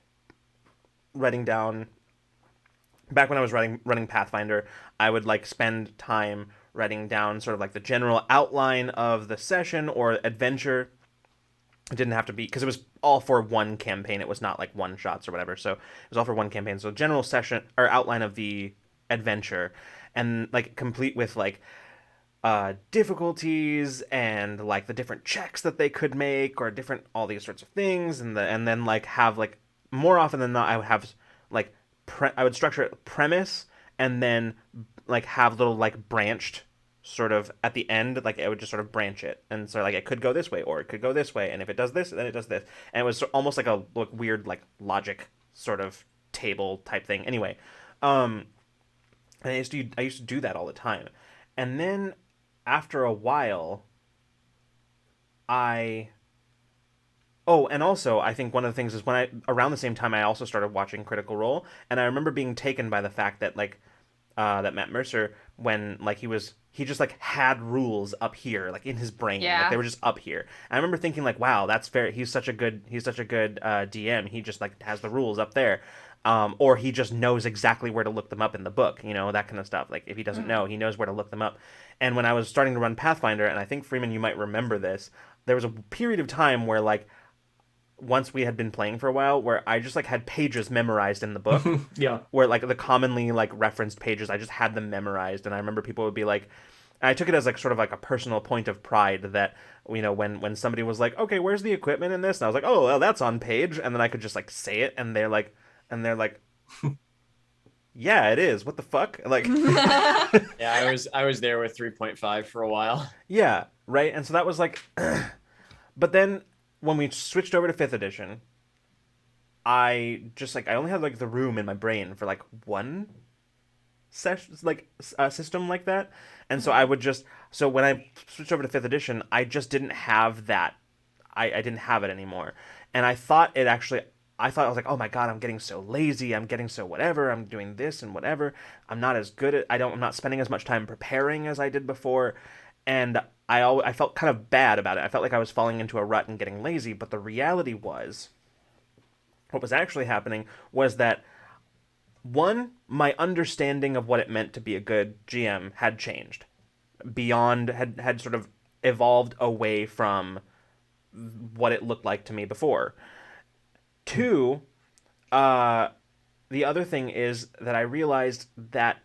writing down. Back when I was running Pathfinder, I would like spend time writing down sort of like the general outline of the session or adventure. It didn't have to be, because it was all for one campaign. It was not like one shots or whatever. So it was all for one campaign. So general session or outline of the adventure, and like complete with like difficulties and like the different checks that they could make or different, all these sorts of things, and then like have like, more often than not, I would have like I would structure it premise, and then like have little like branched sort of at the end, like it would just sort of branch it, and so like it could go this way or it could go this way, and if it does this, then it does this, and it was almost like a weird like logic sort of table type thing. Anyway, and I used to do that all the time, and then after a while, and also, I think one of the things is around the same time, I also started watching Critical Role, and I remember being taken by the fact that like, that Matt Mercer, when like he just like had rules up here, like in his brain, like they were just up here. And I remember thinking like, wow, that's fair. He's such a good DM. He just like has the rules up there, or he just knows exactly where to look them up in the book, that kind of stuff. Like if he doesn't know, he knows where to look them up. And when I was starting to run Pathfinder, and I think Freeman, you might remember this, there was a period of time where like, once we had been playing for a while, where I just like had pages memorized in the book. Yeah. Where like the commonly like referenced pages, I just had them memorized, and I remember people would be like, I took it as like sort of like a personal point of pride that, when somebody was like, okay, where's the equipment in this, and I was like, oh well, that's on page, and then I could just like say it, and they're like yeah, it is, what the fuck, like Yeah, I was there with 3.5 for a while. yeah, right? And so that was like, but then when we switched over to 5th edition, I just like I only had like the room in my brain for like one session, like a system like that, and so I would just so when I switched over to 5th edition, I just didn't have that. I didn't have it anymore, and I thought it actually. I thought I was like, oh my god, I'm getting so lazy. I'm getting so whatever. I'm doing this and whatever. I'm not as good at. I'm not spending as much time preparing as I did before, and I felt kind of bad about it. I felt like I was falling into a rut and getting lazy. But the reality was, what was actually happening was that one, my understanding of what it meant to be a good GM had changed beyond had sort of evolved away from what it looked like to me before. Two, uh, the other thing is that I realized that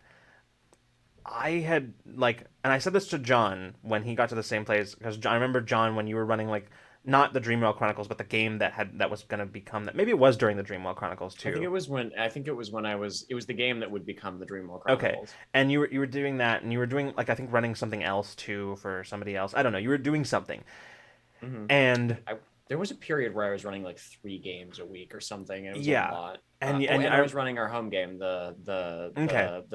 I had like, and I said this to John when he got to the same place because I remember John when you were running like not the Dreamwell Chronicles, but the game that was going to become that. Maybe it was during the Dreamwell Chronicles too. I think it was when it was the game that would become the Dreamwell Okay, Chronicles. and you were doing that, and you were doing like I think running something else too for somebody else. I don't know. You were doing something, Mm-hmm. and There was a period where I was running like 3 games a week or something. And it was yeah, a lot. and I was running our home game, the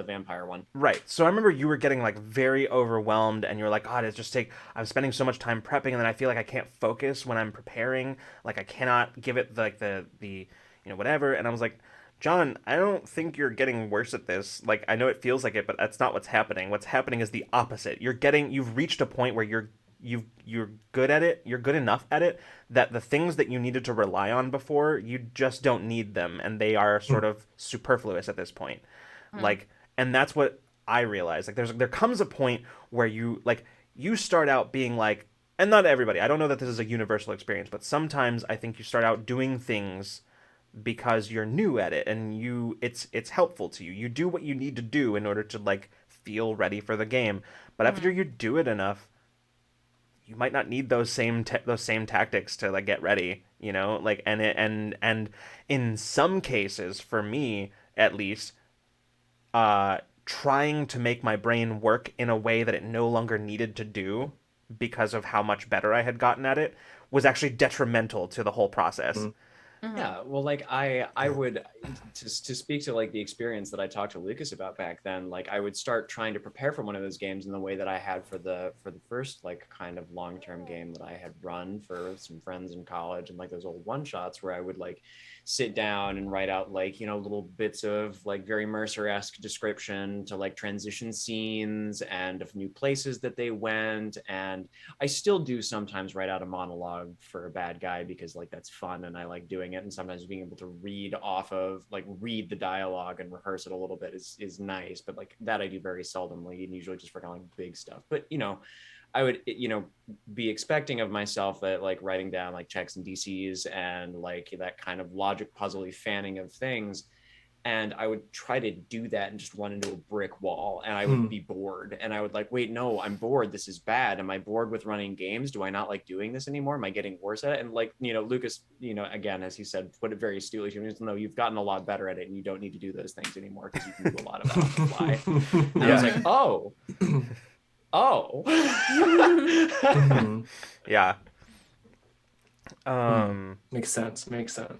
vampire one. right. So I remember you were getting like very overwhelmed, and you were like, "God, it's just take. I'm spending so much time prepping, and then I feel like I can't focus when I'm preparing. Like I cannot give it like the whatever." And I was like, John, I don't think you're getting worse at this. Like I know it feels like it, but that's not what's happening. What's happening is the opposite. You've reached a point where you're good at it. You're good enough at it that the things that you needed to rely on before, you just don't need them, and they are sort of superfluous at this point. Like, and that's what I realized. Like, there comes a point where you start out being like, and not everybody. I don't know that this is a universal experience, but sometimes I think you start out doing things because you're new at it and it's helpful to you. You do what you need to do in order to like feel ready for the game. But after you do it enough, you might not need those same tactics to like get ready, like and in some cases for me at least trying to make my brain work in a way that it no longer needed to do because of how much better I had gotten at it was actually detrimental to the whole process. Yeah, well, like I would to speak to like the experience that I talked to Lucas about back then. Like I would start trying to prepare for one of those games in the way that I had for the first like kind of long-term game that I had run for some friends in college, and like those old one-shots where I would like sit down and write out like little bits of like very Mercer-esque description to like transition scenes and of new places that they went. And I still do sometimes write out a monologue for a bad guy because like that's fun and I like doing it. And sometimes being able to read the dialogue and rehearse it a little bit is nice. But like that I do very seldomly and usually just for kind of like big stuff. But I would be expecting of myself that like writing down like checks and DCs and like that kind of logic puzzle-y fanning of things. And I would try to do that and just run into a brick wall and I would be bored. And I would like, wait, no, I'm bored. This is bad. Am I bored with running games? Do I not like doing this anymore? Am I getting worse at it? And like, Lucas, again, as he said, put it very astutely, he was, no, you've gotten a lot better at it and you don't need to do those things anymore because you can do a lot of it on the fly. And I was like, oh. Yeah. Makes sense.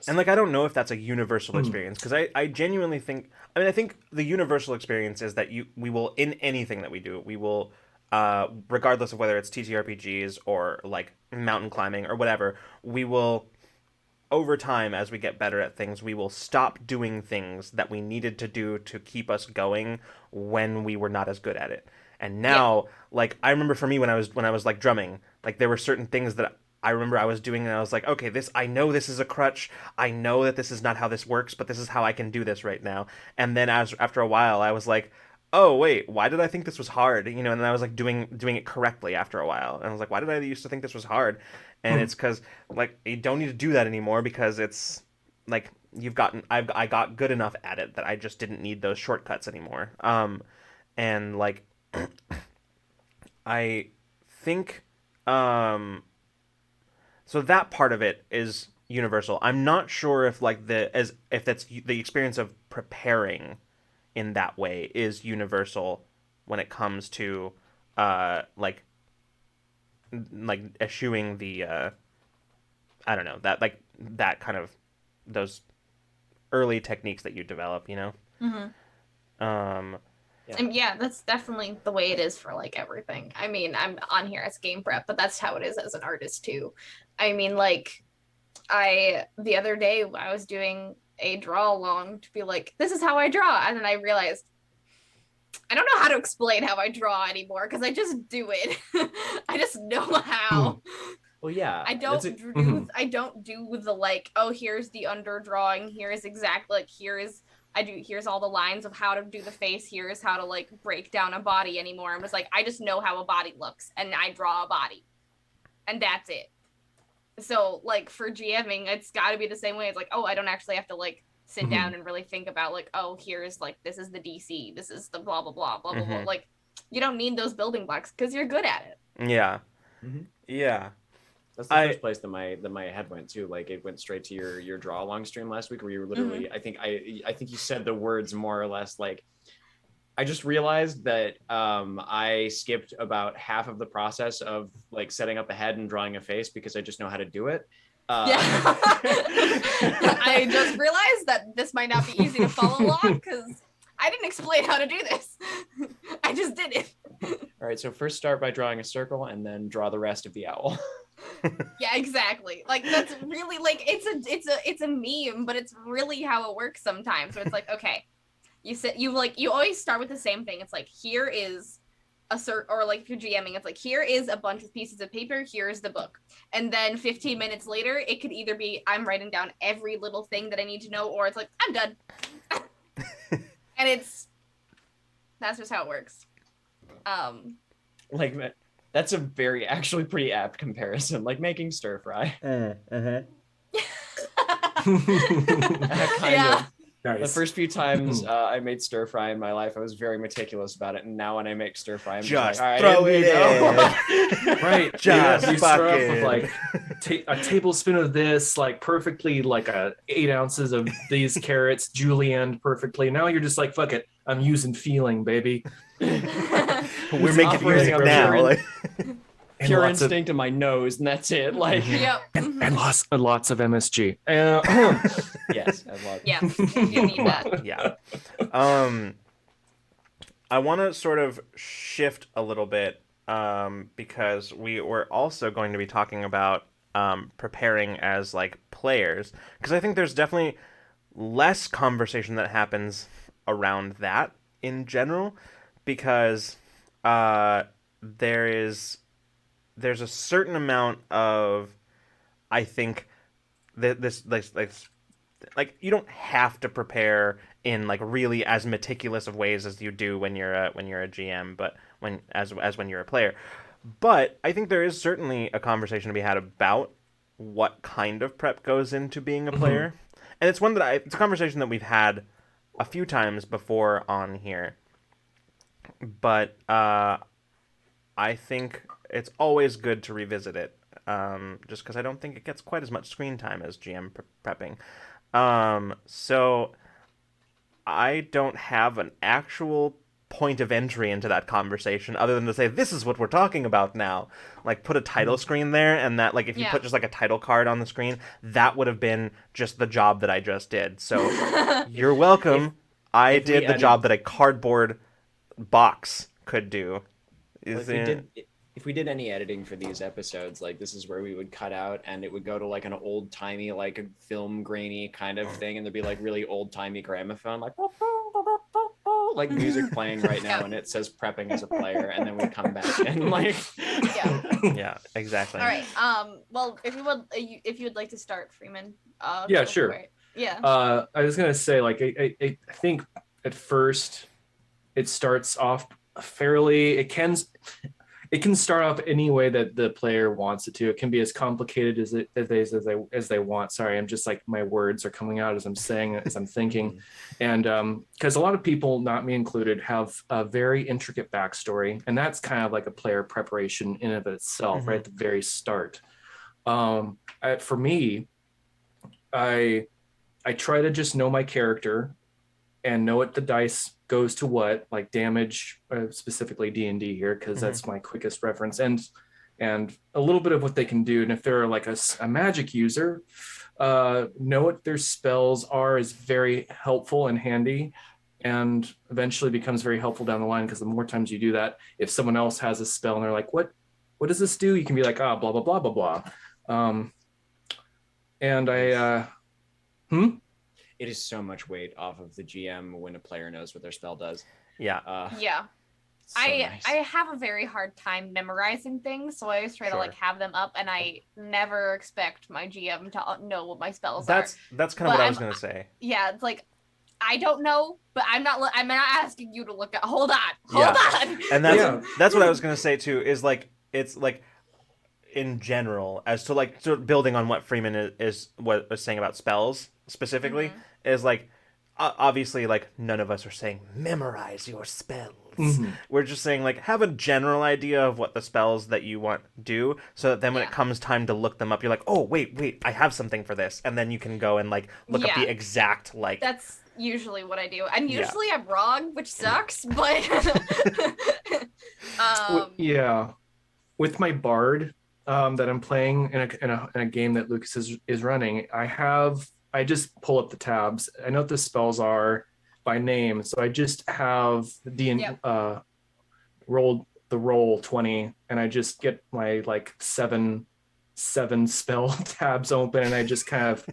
And like I don't know if that's a universal experience because I genuinely think I think the universal experience is that we will in anything that we do we will regardless of whether it's TTRPGs or like mountain climbing or whatever, we will over time as we get better at things we will stop doing things that we needed to do to keep us going when we were not as good at it. And now like I remember for me when I was like drumming, like there were certain things that I remember I was doing and I was like, okay, I know this is a crutch. I know that this is not how this works, but this is how I can do this right now. And then after a while, I was like, oh, wait, why did I think this was hard? And then I was like doing it correctly after a while. And I was like, why did I used to think this was hard? And it's because like you don't need to do that anymore because it's like I got good enough at it that I just didn't need those shortcuts anymore. And like I think so that part of it is universal. I'm not sure if like if that's the experience of preparing in that way is universal when it comes to like like eschewing the I don't know, that kind of those early techniques that you develop, you know. Um, And yeah, that's definitely the way it is for like everything. I mean, I'm on here as game prep, but that's how it is as an artist too. I mean, like the other day I was doing a draw along to be like, this is how I draw, and then I realized I don't know how to explain how I draw anymore because I just do it. I just know how. Well, yeah, I don't do the like, oh, here's the underdrawing, here's exactly like here's all the lines of how to do the face, here's how to like break down a body anymore. I'm just like, I just know how a body looks and I draw a body. And that's it. So like for GMing, it's gotta be the same way. It's like, oh, I don't actually have to like sit down and really think about like, oh, here's like this is the DC, this is the blah blah blah blah blah blah. Like you don't need those building blocks because you're good at it. yeah. Yeah. That's the first place that my head went to. Like it went straight to your draw along stream last week, where you were literally, I think you said the words more or less like, I just realized that I skipped about half of the process of like setting up a head and drawing a face because I just know how to do it. Yeah. I just realized that this might not be easy to follow along because I didn't explain how to do this. I just did it. All right, so first start by drawing a circle and then draw the rest of the owl. Yeah, exactly. Like that's really like it's a meme, but it's really how it works sometimes. So it's like, okay, you always start with the same thing. It's like, here is a or like if you're GMing, it's like, here is a bunch of pieces of paper, here's the book. And then 15 minutes later, it could either be I'm writing down every little thing that I need to know, or it's like, I'm done. And that's just how it works. Like that's a very actually pretty apt comparison, like making stir fry. Kind of. Nice. The first few times I made stir fry in my life, I was very meticulous about it, and now when I make stir fry, I'm just like, throw it in. Right, just you start off with fucking like a tablespoon of this, like perfectly, like 8 ounces of these carrots julienned perfectly. Now you're just like, fuck it, I'm using feeling, baby. We're making music now. Pure instinct in my nose, and that's it. Like, and lots of MSG. Yes, I love. Yeah, you need that. Yeah. I want to sort of shift a little bit because we were also going to be talking about preparing as like players, because I think there's definitely less conversation that happens around that in general, because there's a certain amount of, I think, this like you don't have to prepare in like really as meticulous of ways as you do when you're a GM, but when you're a player. But I think there is certainly a conversation to be had about what kind of prep goes into being a player, and it's it's a conversation that we've had a few times before on here. But I think it's always good to revisit it, just because I don't think it gets quite as much screen time as GM prepping. So I don't have an actual point of entry into that conversation other than to say, this is what we're talking about now. Like, put a title screen there, and that, like, if you put just like a title card on the screen, that would have been just the job that I just did. So you're welcome. I did the job that a cardboard box could do. If we did any editing for these episodes, like this is where we would cut out, and it would go to like an old timey, like a film grainy kind of thing, and there'd be like really old timey gramophone, like music playing right now, and it says prepping as a player, and then we come back and like yeah, exactly. All right. Well, if you would like to start, Freeman. Yeah, sure. Yeah. I was gonna say, like, I think at first it starts off fairly. It can start off any way that the player wants it to. It can be as complicated as they want. Sorry, I'm just like, my words are coming out as I'm saying it, as I'm thinking. And because a lot of people, not me included, have a very intricate backstory, and that's kind of like a player preparation in of itself, right at the very start. For me, I try to just know my character and know what the dice goes to what, like damage, specifically D&D here, because that's my quickest reference. And and a little bit of what they can do. And if they're like a magic user, know what their spells are is very helpful and handy, and eventually becomes very helpful down the line, because the more times you do that, if someone else has a spell and they're like, what does this do? You can be like, blah, blah, blah, blah, blah. And It is so much weight off of the GM when a player knows what their spell does. Yeah. Yeah. So I nice. I have a very hard time memorizing things, so I always try to like have them up, and I never expect my GM to know what my spells are. That's kind of what I was gonna say. Yeah, it's like I don't know, but I'm not asking you to look at. Hold on. And that's what I was gonna say too. Is like it's like in general, as to like sort of building on what Freeman is what was saying about spells specifically, is like obviously like none of us are saying memorize your spells. We're just saying like have a general idea of what the spells that you want do, so that then when it comes time to look them up, you're like, oh wait, I have something for this, and then you can go and like look up the exact like. That's usually what I do, and usually I'm wrong, which sucks. But with my bard that I'm playing in a game that Lucas is running, I just pull up the tabs. I know what the spells are by name, so I just have roll 20, and I just get my like seven spell tabs open, and I just kind of,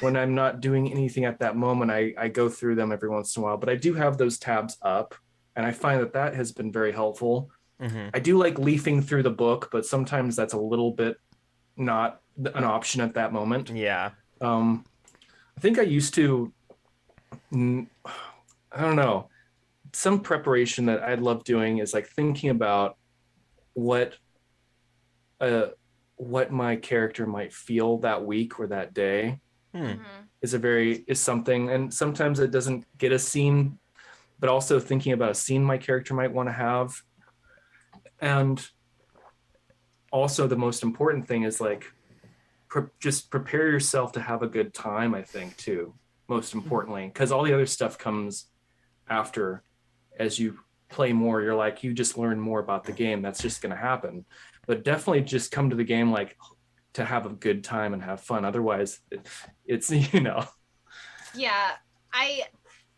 when I'm not doing anything at that moment, I go through them every once in a while. But I do have those tabs up, and I find that has been very helpful. I do like leafing through the book, but sometimes that's a little bit not an option at that moment. I think I used to, I don't know, some preparation that I love doing is like thinking about what my character might feel that week or that day is something. And sometimes it doesn't get a scene, but also thinking about a scene my character might want to have. And also the most important thing is like, just prepare yourself to have a good time, I think, too, most importantly, because all the other stuff comes after. As you play more, you're like, you just learn more about the game. That's just going to happen. But definitely just come to the game like to have a good time and have fun. Otherwise, it's Yeah,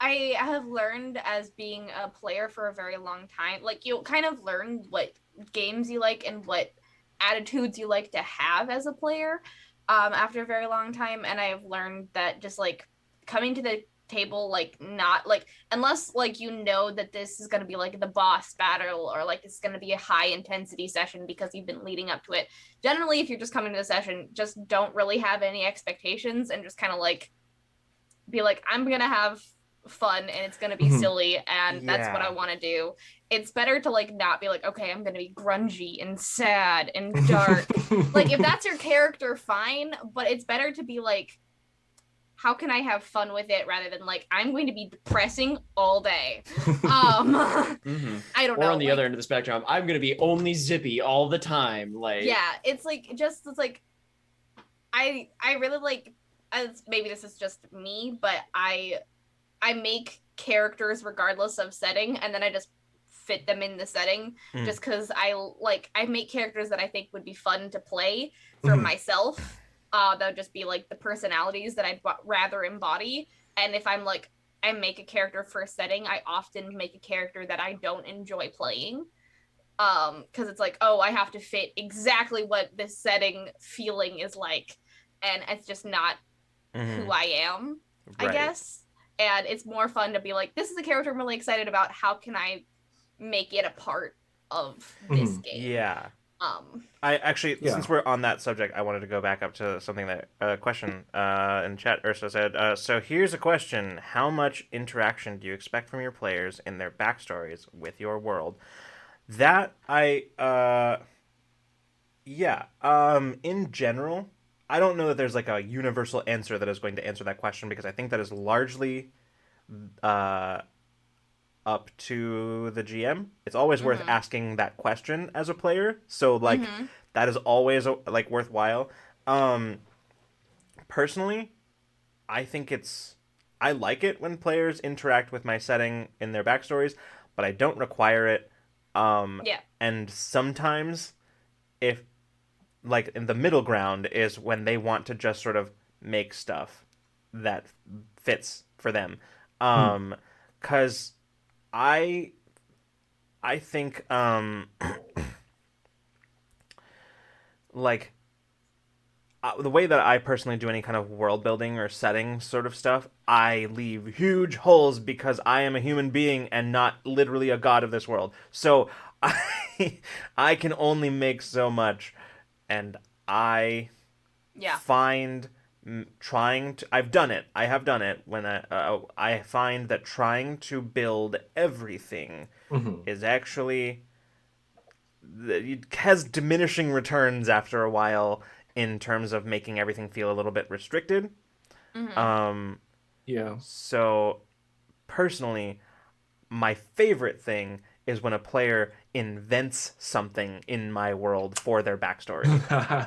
I have learned, as being a player for a very long time, like you kind of learn what games you like and what attitudes you like to have as a player after a very long time. And I've learned that just like coming to the table, like not like, unless like you know that this is going to be like the boss battle, or like it's going to be a high intensity session because you've been leading up to it. Generally, if you're just coming to the session, just don't really have any expectations, and just kind of like be like, I'm gonna have fun and it's gonna be silly, and that's what I want to do. It's better to like not be like, okay, I'm gonna be grungy and sad and dark. Like if that's your character, fine, but it's better to be like, how can I have fun with it, rather than like, I'm going to be depressing all day. I don't know. Or on the other end of the spectrum, I'm going to be only zippy all the time. Like, yeah, it's like I really like, maybe this is just me, but I make characters regardless of setting, and then I just fit them in the setting, just because I make characters that I think would be fun to play for myself. That would just be like the personalities that I'd rather embody. And if I'm like, I make a character for a setting, I often make a character that I don't enjoy playing. Because it's like, oh, I have to fit exactly what this setting feeling is like. And it's just not who I am, I guess. And it's more fun to be like, this is a character I'm really excited about. How can I make it a part of this game? Yeah. I actually, since we're on that subject, I wanted to go back up to something that question in chat. Ursa said, so here's a question: how much interaction do you expect from your players in their backstories with your world? That in general, I don't know that there's like a universal answer that is going to answer that question, because I think that is largely up to the GM. It's always worth asking that question as a player. So like that is always like worthwhile. Personally, I think I like it when players interact with my setting in their backstories, but I don't require it. And sometimes if like in the middle ground is when they want to just sort of make stuff that fits for them. Cuz I think like the way that I personally do any kind of world building or setting sort of stuff, I leave huge holes because I am a human being and not literally a god of this world. So I can only make so much, and I Yeah. find trying to I've done it. I have done it when I find that trying to build everything is actually it has diminishing returns after a while in terms of making everything feel a little bit restricted. Yeah. So personally, my favorite thing is when a player invents something in my world for their backstory.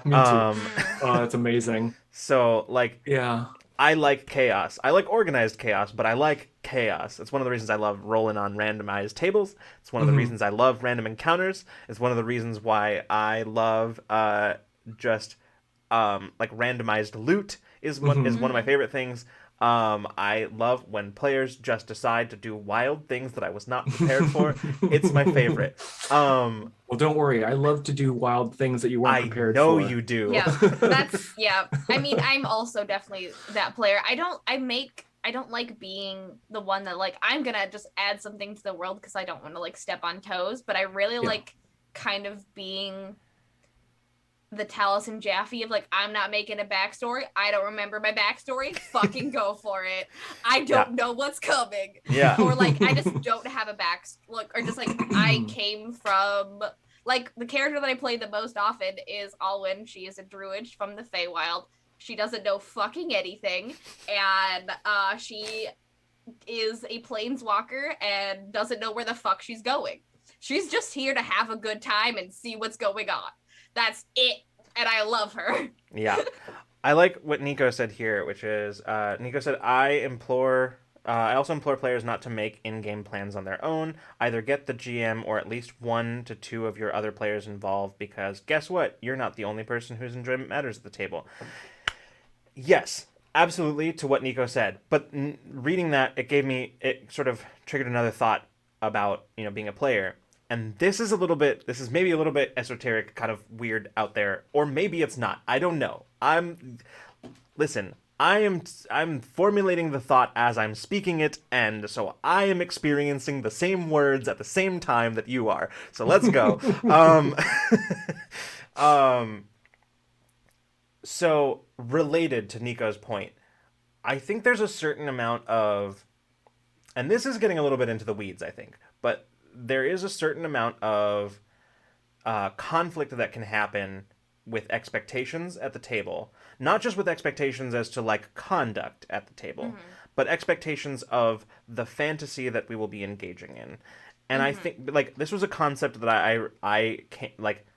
Me too. Oh, that's amazing. So like Yeah. I like chaos. I like organized chaos, but I like chaos. It's one of the reasons I love rolling on randomized tables. It's one of the reasons I love random encounters. It's one of the reasons why I love just like randomized loot is one of my favorite things. I love when players just decide to do wild things that I was not prepared for. It's my favorite. Well, don't worry. I love to do wild things that you weren't I prepared know for. you do. Yeah, that's yeah. I mean, I'm also definitely that player. I don't like being the one that like I'm gonna just add something to the world because I don't want to like step on toes. But I really like kind of being the Taliesin Jaffe of like I'm not making a backstory. I don't remember my backstory. Fucking go for it. I don't know what's coming. Yeah. Or like I just don't have a or just like I came from like the character that I play the most often is Alwyn. She is a druid from the Feywild. She doesn't know fucking anything, and she is a planeswalker and doesn't know where the fuck she's going. She's just here to have a good time and see what's going on. That's it, and I love her. Yeah. I like what Nico said here, which is Nico said, I also implore players not to make in-game plans on their own. Either get the GM or at least 1 to 2 of your other players involved, because guess what? You're not the only person whose enjoyment matters at the table. Yes, absolutely to what Nico said. But reading that, it sort of triggered another thought about, being a player. And this is maybe a little bit esoteric, kind of weird out there, or maybe it's not. I don't know. I'm formulating the thought as I'm speaking it, and so I am experiencing the same words at the same time that you are. So let's go. So related to Nico's point, I think there's a certain amount of, and this is getting a little bit into the weeds, I think, but there is a certain amount of conflict that can happen with expectations at the table. Not just with expectations as to like conduct at the table, but expectations of the fantasy that we will be engaging in. And I think like this was a concept that I can't like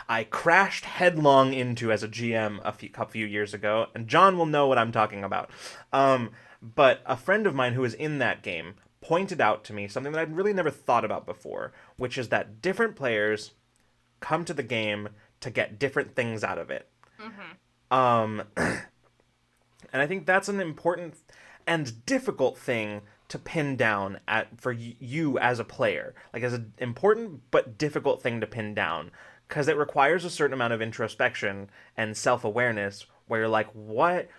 I crashed headlong into as a GM a few years ago, and John will know what I'm talking about. But a friend of mine who was in that game pointed out to me something that I'd really never thought about before, which is that different players come to the game to get different things out of it. And I think that's an important and difficult thing to pin down for you as a player, like as an important but difficult thing to pin down, because it requires a certain amount of introspection and self-awareness where you're like, what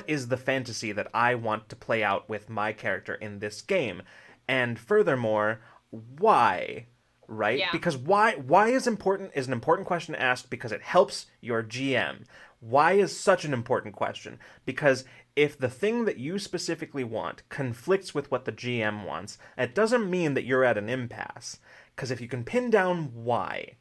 is the fantasy that I want to play out with my character in this game? And furthermore, why? Right? Yeah. Because why is an important question to ask, because it helps your GM. Why is such an important question? Because if the thing that you specifically want conflicts with what the GM wants, it doesn't mean that you're at an impasse. Because if you can pin down why,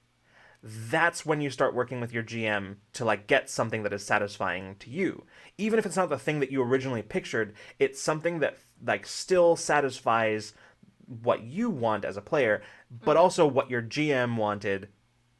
that's when you start working with your GM to like get something that is satisfying to you. Even if it's not the thing that you originally pictured, it's something that like still satisfies what you want as a player, but also what your GM wanted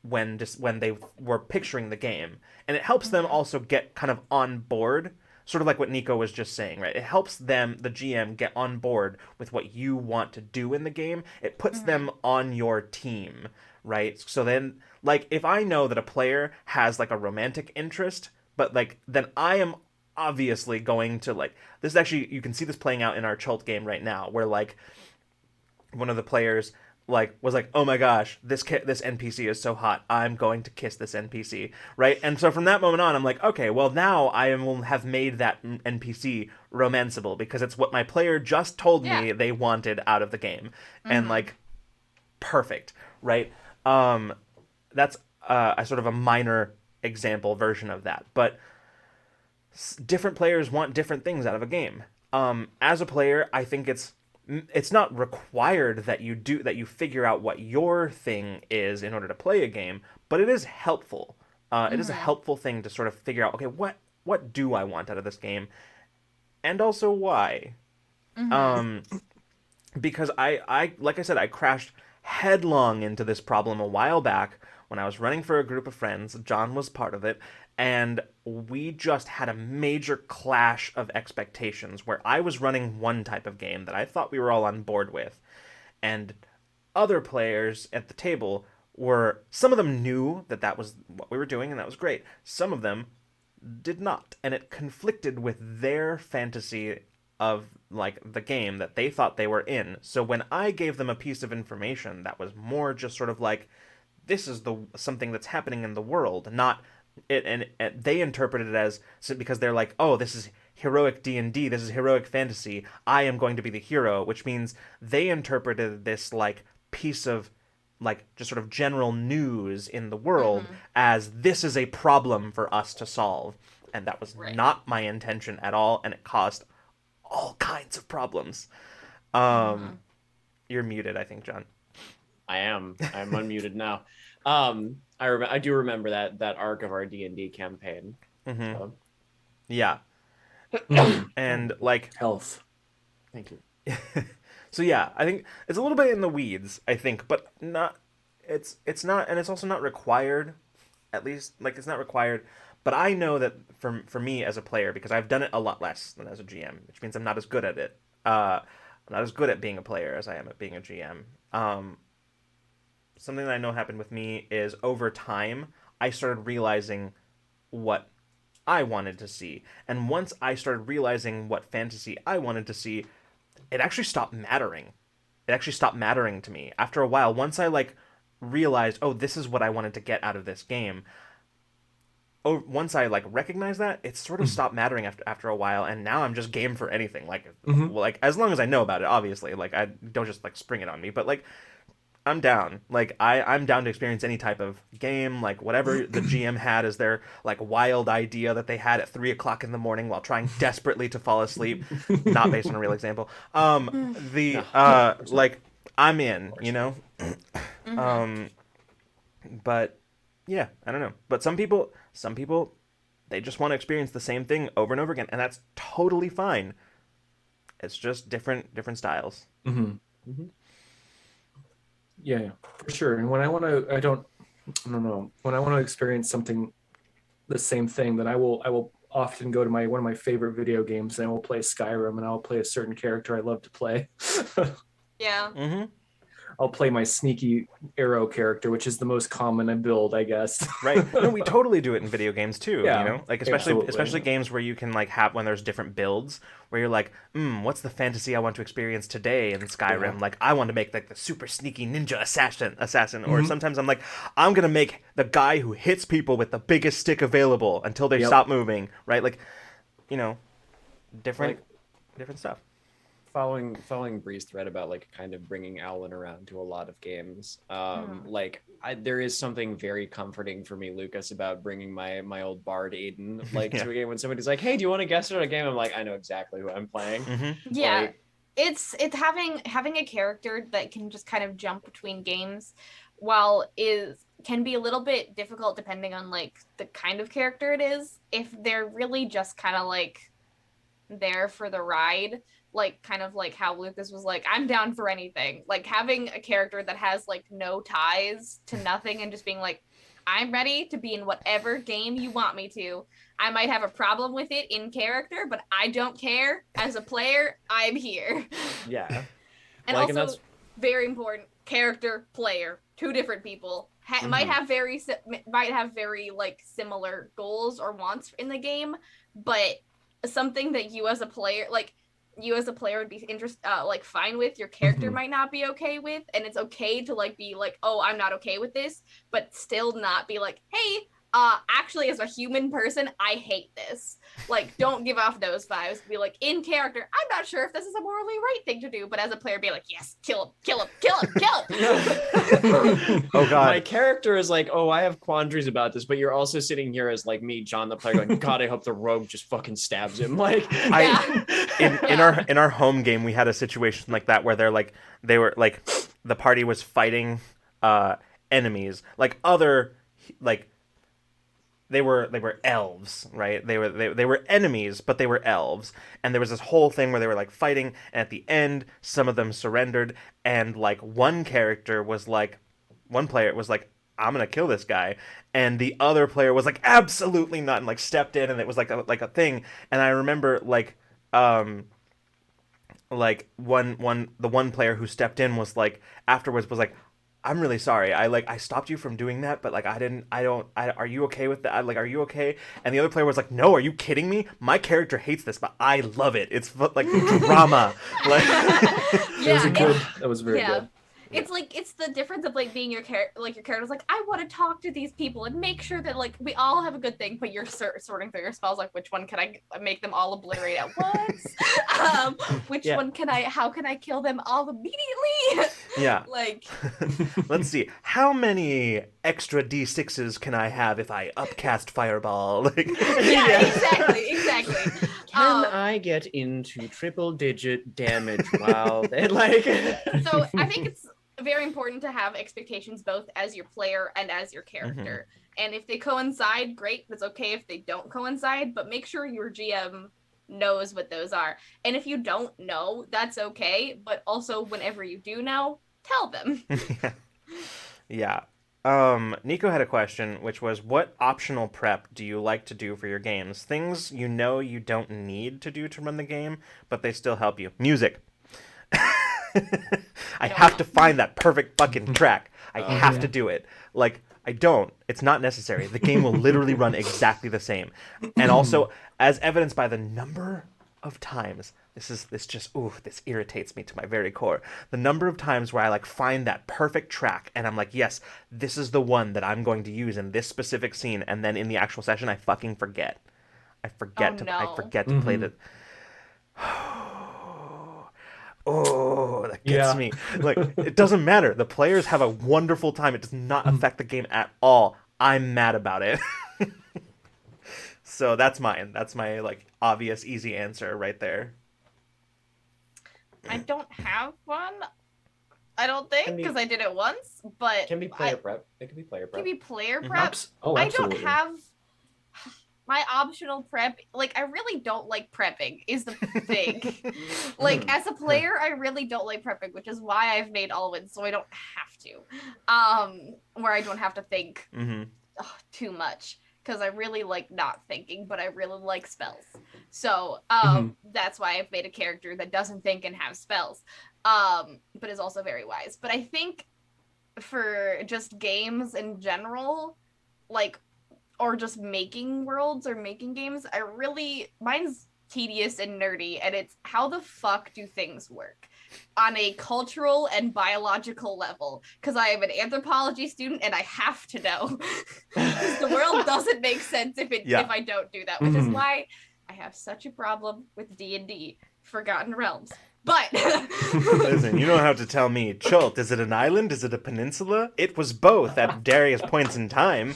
when they were picturing the game. And it helps them also get kind of on board, sort of like what Nico was just saying, right? It helps them, the GM, get on board with what you want to do in the game. It puts them on your team, right? So then, like, if I know that a player has like a romantic interest, but like, then I am obviously going to like, this is actually, you can see this playing out in our Chult game right now, where like one of the players like was like, oh my gosh, this NPC is so hot, I'm going to kiss this NPC, right? And so from that moment on, I'm like, okay, well now I will have made that NPC romanceable because it's what my player just told me they wanted out of the game. And like, perfect, right? That's a sort of a minor example version of that, but different players want different things out of a game. As a player, I think it's not required that you figure out what your thing is in order to play a game, but it is helpful. It is a helpful thing to sort of figure out, okay, what do I want out of this game, and also why. Because I like I said, I crashed headlong into this problem a while back when I was running for a group of friends. John was part of it, and we just had a major clash of expectations where I was running one type of game that I thought we were all on board with, and other players at the table some of them knew that was what we were doing and that was great. Some of them did not, and it conflicted with their fantasy of like the game that they thought they were in. So when I gave them a piece of information that was more just sort of like, this is something that's happening in the world, not it, and they interpreted it as, because they're like, oh, this is heroic D&D, this is heroic fantasy, I am going to be the hero, which means they interpreted this like piece of like just sort of general news in the world as, this is a problem for us to solve, and that was not my intention at all, and it caused all kinds of problems. You're muted, I think, John. I'm unmuted now. I do remember that arc of our D&D campaign. So. Yeah. And like, Health. Thank you. So yeah, I think it's a little bit in the weeds, I think, but not, it's not, and it's also not required, at least, like, it's not required, but I know that for me as a player, because I've done it a lot less than as a GM, which means I'm not as good at it. I'm not as good at being a player as I am at being a GM. Something that I know happened with me is, over time, I started realizing what I wanted to see. And once I started realizing what fantasy I wanted to see, it actually stopped mattering. It actually stopped mattering to me. After a while, once I like realized, oh, this is what I wanted to get out of this game, once I like recognized that, it sort of stopped mattering after a while, and now I'm just game for anything. Like, like, as long as I know about it, obviously. Like, I don't just like spring it on me, but like, I'm down. Like, I'm down to experience any type of game, like whatever the GM had as their like wild idea that they had at 3 o'clock in the morning while trying desperately to fall asleep. Not based on a real example. Like, I'm in, you know. But yeah, I don't know. But some people, they just want to experience the same thing over and over again, and that's totally fine. It's just different styles. Yeah, for sure. And when I want to, I don't know. When I want to experience something, the same thing, then I will often go to one of my favorite video games, and I will play Skyrim, and I'll play a certain character I love to play. Yeah. I'll play my sneaky arrow character, which is the most common build, I guess. Right. No, we totally do it in video games too. Yeah, you know, like especially games where you can like have, when there's different builds, where you're like, what's the fantasy I want to experience today in Skyrim? Yeah. Like, I want to make like the super sneaky ninja assassin, or sometimes I'm like, I'm gonna make the guy who hits people with the biggest stick available until they stop moving. Right. Like, you know, different stuff. Following Bri's thread about like kind of bringing Alan around to a lot of games, there is something very comforting for me, Lucas, about bringing my old bard Aiden to a game. When somebody's like, "Hey, do you want to guest at a game?" I'm like, I know exactly who I'm playing. Yeah, like, it's having a character that can just kind of jump between games, can be a little bit difficult depending on like the kind of character it is. If they're really just kind of like there for the ride, like kind of like how Lucas was like, I'm down for anything. Like, having a character that has like no ties to nothing and just being like, I'm ready to be in whatever game you want me to. I might have a problem with it in character, but I don't care. As a player, I'm here. Yeah. And also, very important, character player two different people might have very like similar goals or wants in the game, but something that you as a player would be like fine with, your character might not be okay with, and it's okay to like be like, oh, I'm not okay with this, but still not be like, hey, actually as a human person, I hate this. Like, don't give off those vibes. Be like, in character, I'm not sure if this is a morally right thing to do, but as a player, be like, yes, kill him, kill him, kill him, kill him. Oh god. My character is like, oh, I have quandaries about this, but you're also sitting here as like me, John the player, going, God, I hope the rogue just fucking stabs him. Like, in our home game, we had a situation like that where they were like the party was fighting enemies, like other like they were elves, right? They were enemies, but they were elves, and there was this whole thing where they were like fighting, and at the end, some of them surrendered, and like one player was like, I'm gonna kill this guy, and the other player was like, absolutely not, and like stepped in, and it was like a thing, and I remember the one player who stepped in was like afterwards was like, I'm really sorry. I stopped you from doing that, but like are you okay with that? Are you okay? And the other player was like, no, are you kidding me? My character hates this, but I love it. It's like drama. Like That was very good. It's like, it's the difference of like being your character, like your character's like, I want to talk to these people and make sure that like we all have a good thing, but you're sorting through your spells, like which one can I make them all obliterate at once? Which one how can I kill them all immediately? Yeah. Like, let's see, how many extra d6s can I have if I upcast fireball? Like, exactly. Can I get into triple digit damage while they like? So I think it's very important to have expectations both as your player and as your character. And if they coincide, great. That's okay if they don't coincide, but make sure your GM knows what those are. And if you don't know, that's okay. But also, whenever you do know, tell them. Yeah. Nico had a question, which was, what optional prep do you like to do for your games? Things you know you don't need to do to run the game, but they still help you. Music. I have to find that perfect fucking track. I have to do it. Like, I don't. It's not necessary. The game will literally run exactly the same. And also, as evidenced by the number of times, this irritates me to my very core. The number of times where I like find that perfect track and I'm like, yes, this is the one that I'm going to use in this specific scene, and then in the actual session I fucking forget. I forget to play the Oh, that gets me. Like, it doesn't matter. The players have a wonderful time. It does not affect the game at all. I'm mad about it. So that's mine. That's my like obvious, easy answer right there. I don't have one. I don't think, because I did it once, but Can be player prep. It can be player prep. Can be player prep. Absolutely. I don't have my optional prep. Like, I really don't like prepping is the thing. Like, as a player, I really don't like prepping, which is why I've made Alwyn, so I don't have to. Where I don't have to think too much, because I really like not thinking, but I really like spells. So that's why I've made a character that doesn't think and have spells, but is also very wise. But I think for just games in general, like, or just making worlds or making games, mine's tedious and nerdy, and it's how the fuck do things work on a cultural and biological level, because I am an anthropology student and I have to know. The world doesn't make sense if I don't do that, which is why I have such a problem with D&D Forgotten Realms. But listen, you don't have to tell me. Chult, is it an island? Is it a peninsula? It was both at various points in time.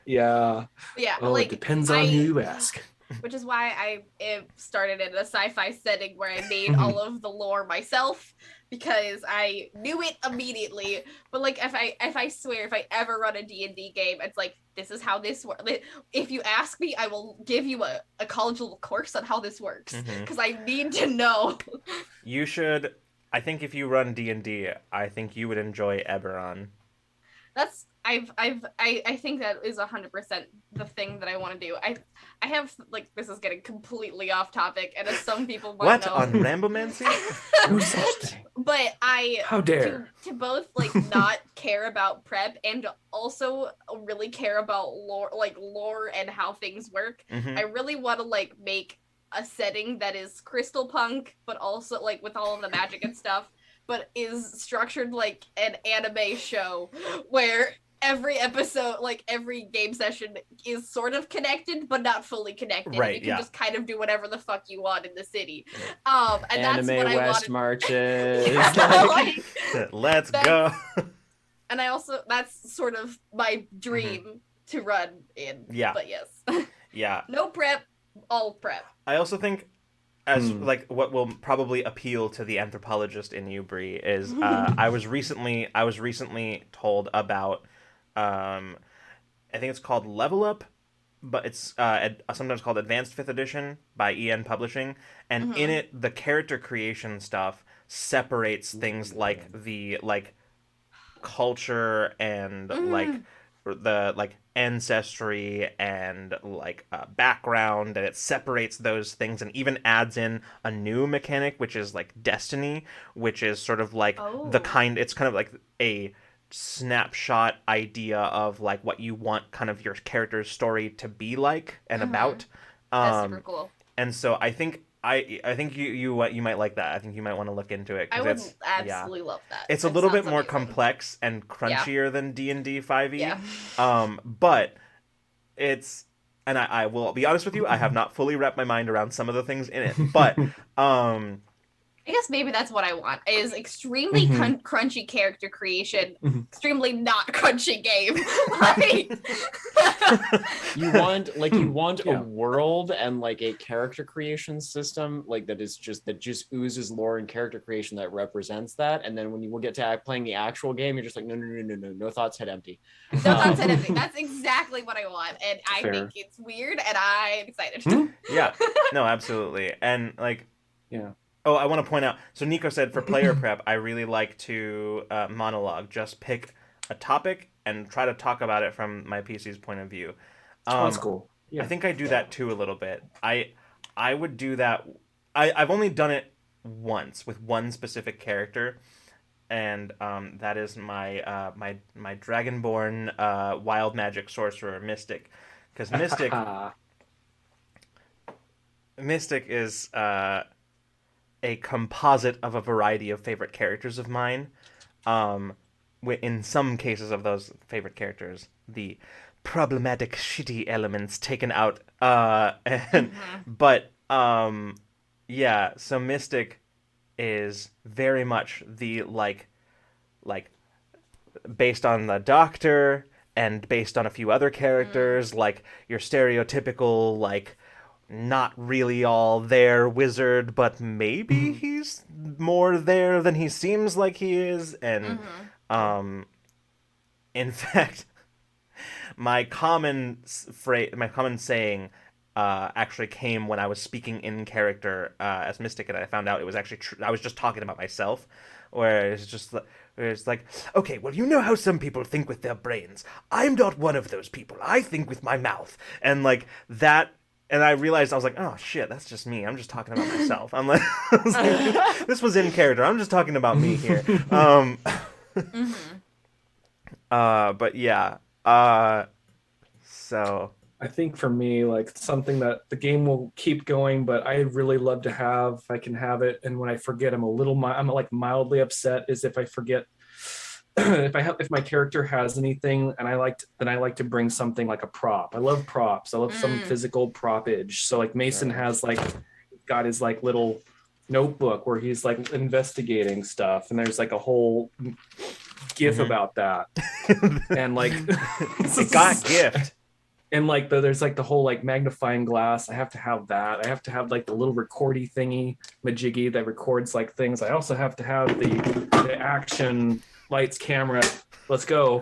Yeah. Well, like, it depends on who you ask. Which is why I started in a sci-fi setting where I made all of the lore myself, because I knew it immediately. But like, if I swear, if I ever run a D&D game, it's like, this is how this works. If you ask me, I will give you a college level course on how this works, because I need to know. You should. I think if you run D&D, I think you would enjoy Eberron. I think that is 100% the thing that I want to do. I have like this is getting completely off topic, and as some people might What know, on Ramblemancy? No such thing. but How dare. to both like not care about prep and also really care about lore and how things work. Mhm. I really want to like make a setting that is crystal punk, but also like with all of the magic and stuff, but is structured like an anime show where every episode, like every game session, is sort of connected but not fully connected. Right, You can yeah. just kind of do whatever the fuck you want in the city. And Anime that's what I West wanted. marches. Like, Let's That's- go. and I also that's sort of my dream to run in. Yeah. But yes, Yeah. no prep, all prep. I also think as like what will probably appeal to the anthropologist in you, Bri, is I was recently told about I think it's called Level Up, but it's sometimes called Advanced 5th Edition by EN Publishing, and in it the character creation stuff separates things like the like culture and like the like ancestry and like background, and it separates those things and even adds in a new mechanic, which is like destiny, which is sort of like it's kind of like a snapshot idea of like what you want kind of your character's story to be like and about. That's super cool. And so I think you might like that. I think you might want to look into it. I would it's, absolutely love that. It's a That little bit sounds more amazing. complex and crunchier than D&D 5e. Yeah. But it's, and I will be honest with you, I have not fully wrapped my mind around some of the things in it. But I guess maybe that's what I want is extremely crunchy character creation, extremely not crunchy game. Like, you want a world and like a character creation system like that just oozes lore and character creation that represents that, and then when you will get to playing the actual game, you're just like no thoughts, head empty. no thoughts and everything. That's exactly what I want, and I think it's weird, and I'm excited. Yeah, no, absolutely. And like, yeah. Oh, I want to point out. So Nico said for player prep, I really like to monologue. Just pick a topic and try to talk about it from my PC's point of view. That's cool. Yeah. I think I do that too a little bit. I would do that. I've only done it once with one specific character, and that is my my Dragonborn wild magic sorcerer Mystic, because Mystic is a composite of a variety of favorite characters of mine. In some cases of those favorite characters, the problematic shitty elements taken out. But yeah, so Mystic is very much the like based on the Doctor and based on a few other characters, like your stereotypical like not really all there wizard, but maybe he's more there than he seems like he is. And in fact, my common saying actually came when I was speaking in character as Mystic, and I found out it was actually I was just talking about myself, where it's like, okay, well, you know how some people think with their brains. I'm not one of those people. I think with my mouth. And like that. And I realized, I was like, oh shit, that's just me. I'm just talking about myself. I'm like, this was in character. I'm just talking about me here. But yeah. So I think for me, like something that the game will keep going, but I really love to have, if I can have it. And when I forget, I'm like mildly upset is if I forget if my character has anything, and I like to bring something like a prop. I love props. I love some physical propage. So like Mason has like got his like little notebook where he's like investigating stuff, and there's like a whole gif about that. And like it got gift. And like there's like the whole like magnifying glass. I have to have that. I have to have like the little recordy thingy majiggy that records like things. I also have to have the action lights, camera, let's go.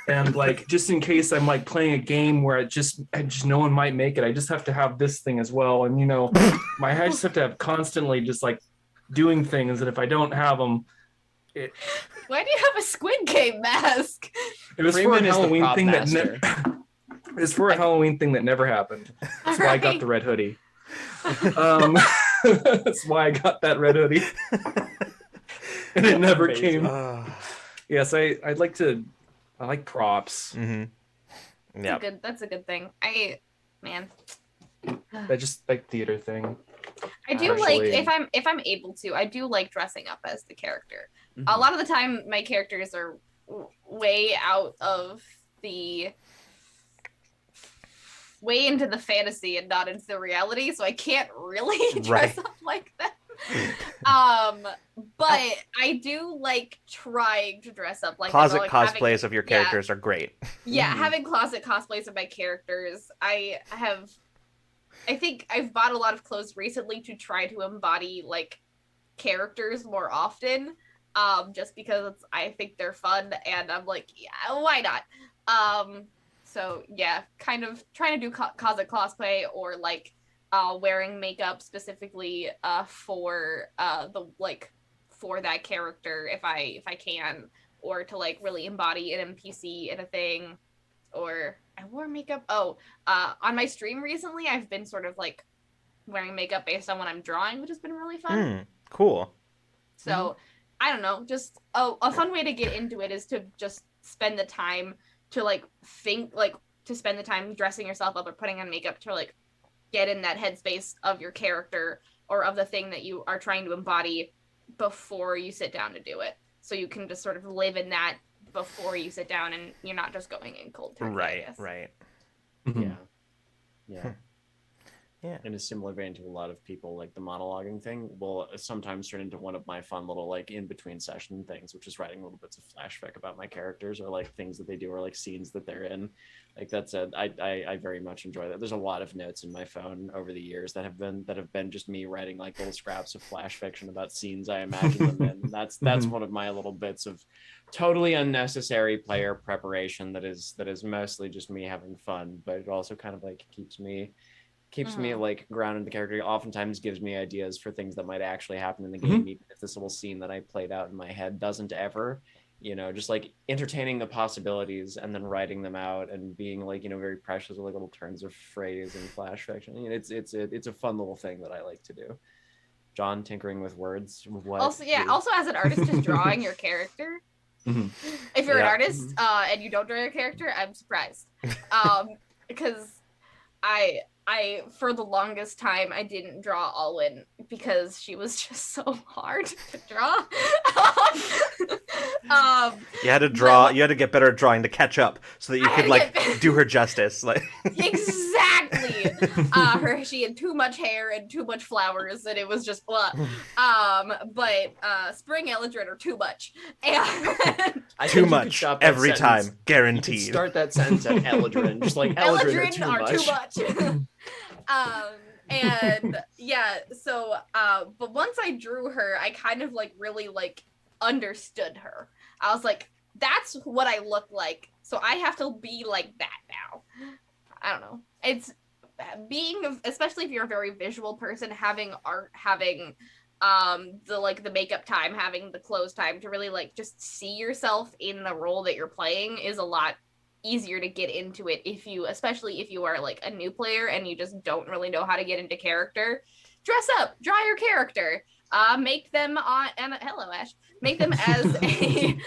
And like just in case I'm like playing a game where I just no one might make it, I just have to have this thing as well. And you know, I just have to have constantly just like doing things, and if I don't have them, why do you have a Squid Game mask? It was for a Freeman is the Halloween prop thing that master. it was for a Halloween thing that never happened. That's why I got the red hoodie. That's why I got that red hoodie. And it never Amazing. came. Yes, I like props. Yeah. That's a good thing. Man. I just like theater thing. I do like Actually- if I'm able to, I do like dressing up as the character. Mhm. A lot of the time my characters are way out of the way into the fantasy and not into the reality, so I can't really dress up like them. But I do like trying to dress up like Closet them, cosplays of your characters are great. Yeah, Mhm. having closet cosplays of my characters. I think I've bought a lot of clothes recently to try to embody like characters more often. Just because I think they're fun and I'm like, yeah, why not? So yeah, kind of trying to do closet cosplay or like wearing makeup specifically for for that character if I can, or to like really embody an NPC in a thing. Or I wore makeup. On my stream recently, I've been sort of like wearing makeup based on what I'm drawing, which has been really fun. Cool. So I don't know, just a fun way to get into it is to just spend the time to like think, like to spend the time dressing yourself up or putting on makeup to like get in that headspace of your character or of the thing that you are trying to embody before you sit down to do it. So you can just sort of live in that before you sit down and you're not just going in cold turkey. Right. Yeah. Yeah. Yeah. In a similar vein to a lot of people, like the monologuing thing will sometimes turn into one of my fun little like in between session things, which is writing little bits of flashback about my characters or like things that they do or like scenes that they're in. Like I very much enjoy that. There's a lot of notes in my phone over the years that have been just me writing like little scraps of flash fiction about scenes I imagine them in. That's one of my little bits of totally unnecessary player preparation that is mostly just me having fun, but it also kind of like keeps me like grounded in the character. Oftentimes gives me ideas for things that might actually happen in the game, even if this little scene that I played out in my head doesn't ever, just like entertaining the possibilities and then writing them out and being like, very precious with like little turns of phrase and flash fiction. It's a fun little thing that I like to do. John, tinkering with words. What Also as an artist, just drawing your character. If you're an artist and you don't draw your character, I'm surprised. Because I for the longest time I didn't draw Alwyn because she was just so hard to draw. You had to draw. You had to get better at drawing to catch up, so that you could like do her justice. Like exactly. She had too much hair and too much flowers, and it was just blah. But Spring Eldred are too much, and too much every time, guaranteed. You could start that sentence at Eldred, just like Eldred are too much. And yeah, so but once I drew her, I kind of like really like understood her. I was like, that's what I look like, so I have to be like that now. I don't know, it's being, especially if you're a very visual person, having art, having the makeup time, having the clothes time to really like just see yourself in the role that you're playing is a lot easier to get into it especially if you are like a new player and you just don't really know how to get into character. Dress up, draw your character, make them on, and hello Ash, make them as a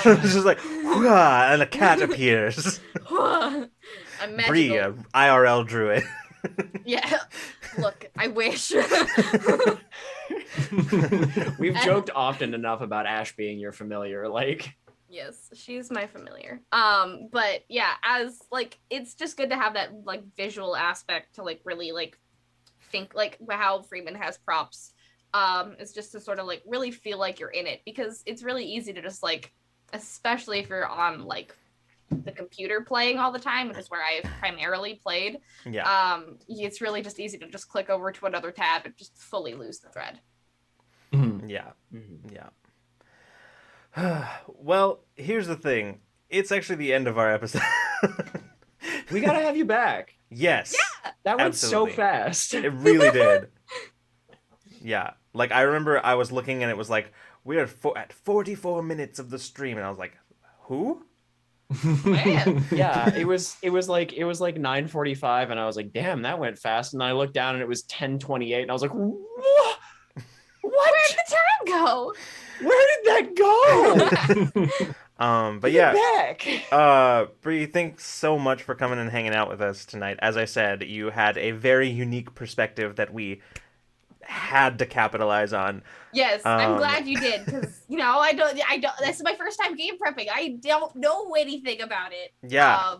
it's just like whoa, and a cat appears. Bri, IRL drew it. Yeah, look, I wish. We've joked often enough about Ash being your familiar, like. Yes, she's my familiar. But yeah, as like, it's just good to have that like visual aspect to like really like think like how Freeman has props. It's just to sort of like really feel like you're in it, because it's really easy to just like, especially if you're on like the computer playing all the time, which is where I've primarily played. Yeah. It's really just easy to just click over to another tab and just fully lose the thread. Yeah. Yeah. Well, here's the thing. It's actually the end of our episode. We gotta have you back. Yes. Yeah. That went absolutely. so fast. It really did. Yeah. Like, I remember I was looking and it was like, we're at 44 minutes of the stream. And I was like, who? Man. Yeah, it was like 9:45, and I was like, damn, that went fast. And I looked down and it was 10:28, and I was like, what? Where did the time go? Where did that go? But Get yeah, back. Bree, thanks so much for coming and hanging out with us tonight. As I said, you had a very unique perspective that we had to capitalize on. Yes, I'm Um, glad you did, because I don't. This is my first time game prepping. I don't know anything about it. Yeah.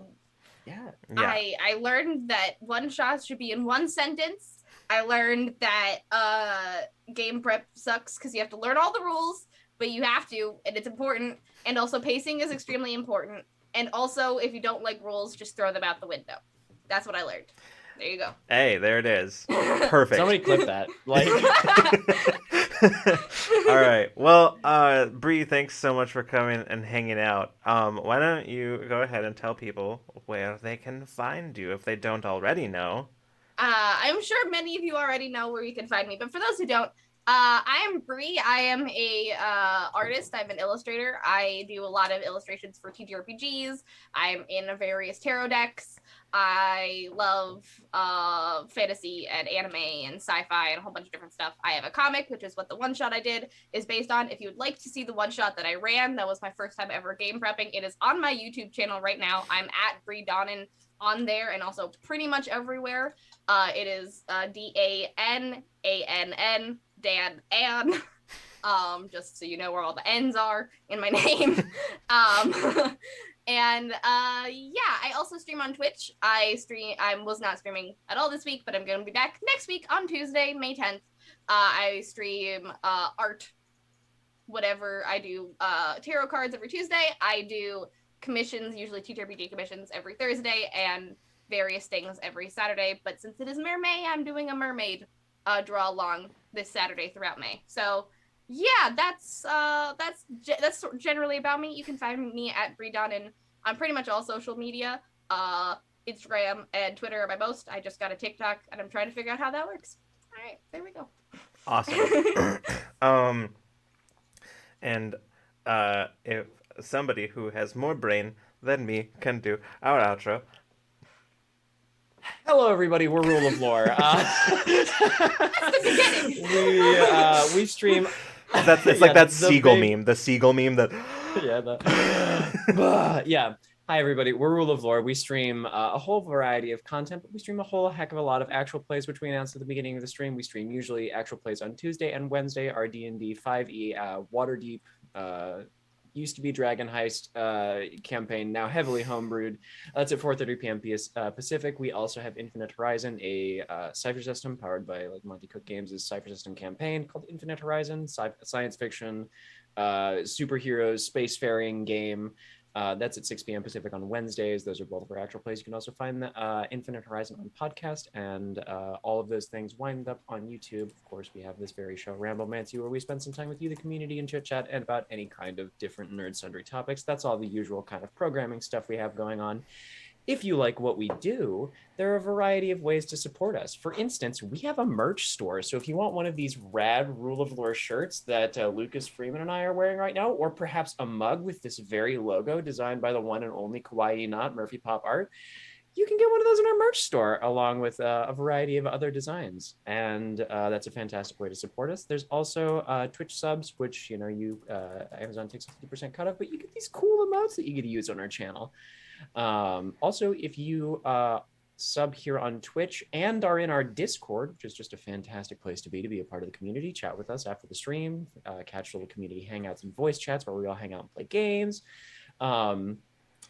Yeah. Yeah. I learned that one shot should be in one sentence. I learned that game prep sucks because you have to learn all the rules, but you have to, and it's important. And also pacing is extremely important. And also, if you don't like rules, just throw them out the window. That's what I learned. There you go. Hey, there it is. Perfect. Somebody clip that. Like, all right. Well, Bree, thanks so much for coming and hanging out. Why don't you go ahead and tell people where they can find you if they don't already know? I'm sure many of you already know where you can find me, but for those who don't, I am Bri. I am a artist. I'm an illustrator. I do a lot of illustrations for TTRPGs. I'm in various tarot decks. I love fantasy and anime and sci-fi and a whole bunch of different stuff. I have a comic, which is what the one shot I did is based on. If you would like to see the one shot that I ran, that was my first time ever game prepping. It is on my YouTube channel right now. I'm at Bri de Danann on there and also pretty much everywhere. It is DANANN, Dan Ann. Just so you know where all the N's are in my name. And yeah, I also stream on Twitch. I was not streaming at all this week, but I'm gonna be back next week on Tuesday, May 10th. I stream art, whatever. I do tarot cards every Tuesday. I do commissions, usually TTRPG commissions every Thursday, and various things every Saturday. But since it is Mermay, I'm doing a mermaid draw along this Saturday throughout May. So yeah, that's generally about me. You can find me at Bri de Danann on pretty much all social media. Instagram and Twitter are my most. I just got a TikTok and I'm trying to figure out how that works. All right, there we go. Awesome. And if somebody who has more brain than me can do our outro. hello, everybody. We're Rule of Lore. We stream. It's like that seagull meme. The seagull meme that. Yeah. Hi, everybody. We're Rule of Lore. We stream a whole variety of content, but we stream a whole heck of a lot of actual plays, which we announced at the beginning of the stream. We stream usually actual plays on Tuesday and Wednesday. Our D&D 5e Waterdeep used to be Dragon Heist campaign, now heavily homebrewed. That's at 4:30 p.m. Pacific. We also have Infinite Horizon, a cipher system powered by like Monty Cook Games' cipher system campaign called Infinite Horizon, science fiction, superheroes, spacefaring game. That's at 6 p.m. Pacific on Wednesdays. Those are both of our actual plays. You can also find the Infinite Horizon on podcast, and all of those things wind up on YouTube. Of course, we have this very show, Ramblemancy, where we spend some time with you, the community, and chit chat and about any kind of different nerd sundry topics. That's all the usual kind of programming stuff we have going on. If you like what we do, there are a variety of ways to support us. For instance, we have a merch store. So if you want one of these rad Rule of Lore shirts that Lucas Freeman and I are wearing right now, or perhaps a mug with this very logo designed by the one and only Kawaii Not Murphy Pop Art, you can get one of those in our merch store, along with a variety of other designs. And that's a fantastic way to support us. There's also Twitch subs, which, Amazon takes a 50% cut off, but you get these cool emotes that you get to use on our channel. Also, if you sub here on Twitch and are in our Discord, which is just a fantastic place to be a part of the community, chat with us after the stream, catch little community hangouts and voice chats where we all hang out and play games.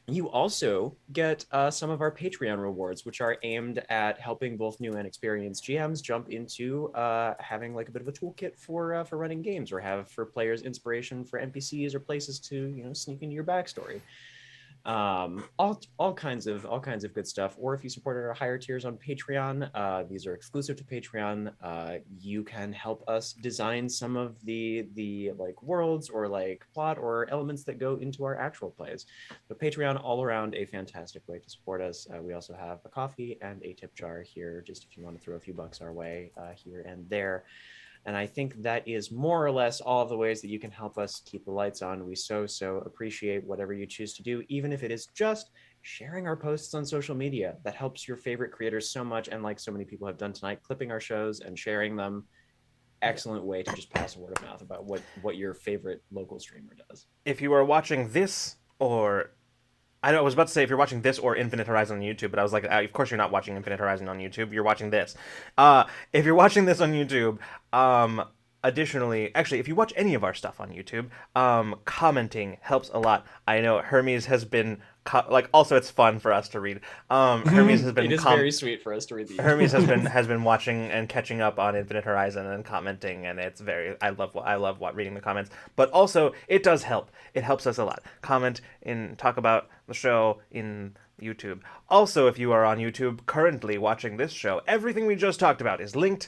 You also get some of our Patreon rewards, which are aimed at helping both new and experienced GMs jump into having like a bit of a toolkit for running games, or have for players inspiration for NPCs or places to sneak into your backstory. All kinds of good stuff. Or if you support our higher tiers on Patreon, these are exclusive to Patreon. You can help us design some of the like worlds or like plot or elements that go into our actual plays. So Patreon, all around a fantastic way to support us. We also have a coffee and a tip jar here, just if you want to throw a few bucks our way here and there. And I think that is more or less all of the ways that you can help us keep the lights on. We so appreciate whatever you choose to do, even if it is just sharing our posts on social media. That helps your favorite creators so much. And like so many people have done tonight, clipping our shows and sharing them. Excellent way to just pass word of mouth about what your favorite local streamer does. If you are watching this, or I was about to say if you're watching this or Infinite Horizon on YouTube, but I was like, of course you're not watching Infinite Horizon on YouTube. You're watching this. If you're watching this on YouTube, additionally, actually, if you watch any of our stuff on YouTube, commenting helps a lot. I know Hermes has been also it's fun for us to read. Hermes has been. It is very sweet for us to read these. Hermes has been watching and catching up on Infinite Horizon and commenting, and it's very. I love reading the comments, but also it does help. It helps us a lot. Comment and talk about the show in YouTube. Also, if you are on YouTube currently watching this show, everything we just talked about is linked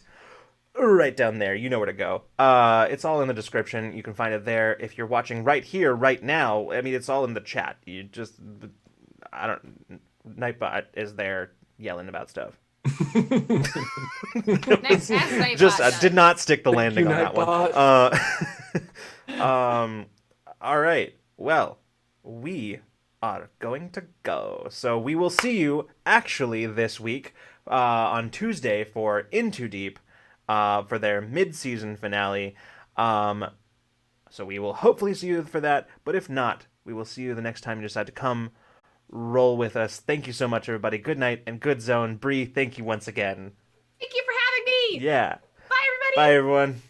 right down there. You know where to go. It's all in the description. You can find it there. If you're watching right here, right now, I mean, it's all in the chat. You just, Nightbot is there yelling about stuff. Just did not stick the landing on that one. All right. Well, we are going to go. So we will see you actually this week on Tuesday for Into Deep. For their mid-season finale. So we will hopefully see you for that, but if not, we will see you the next time you decide to come roll with us. Thank you so much, everybody. Good night and good zone. Bri, thank you once again. Thank you for having me. Yeah. Bye, everybody. Bye, everyone.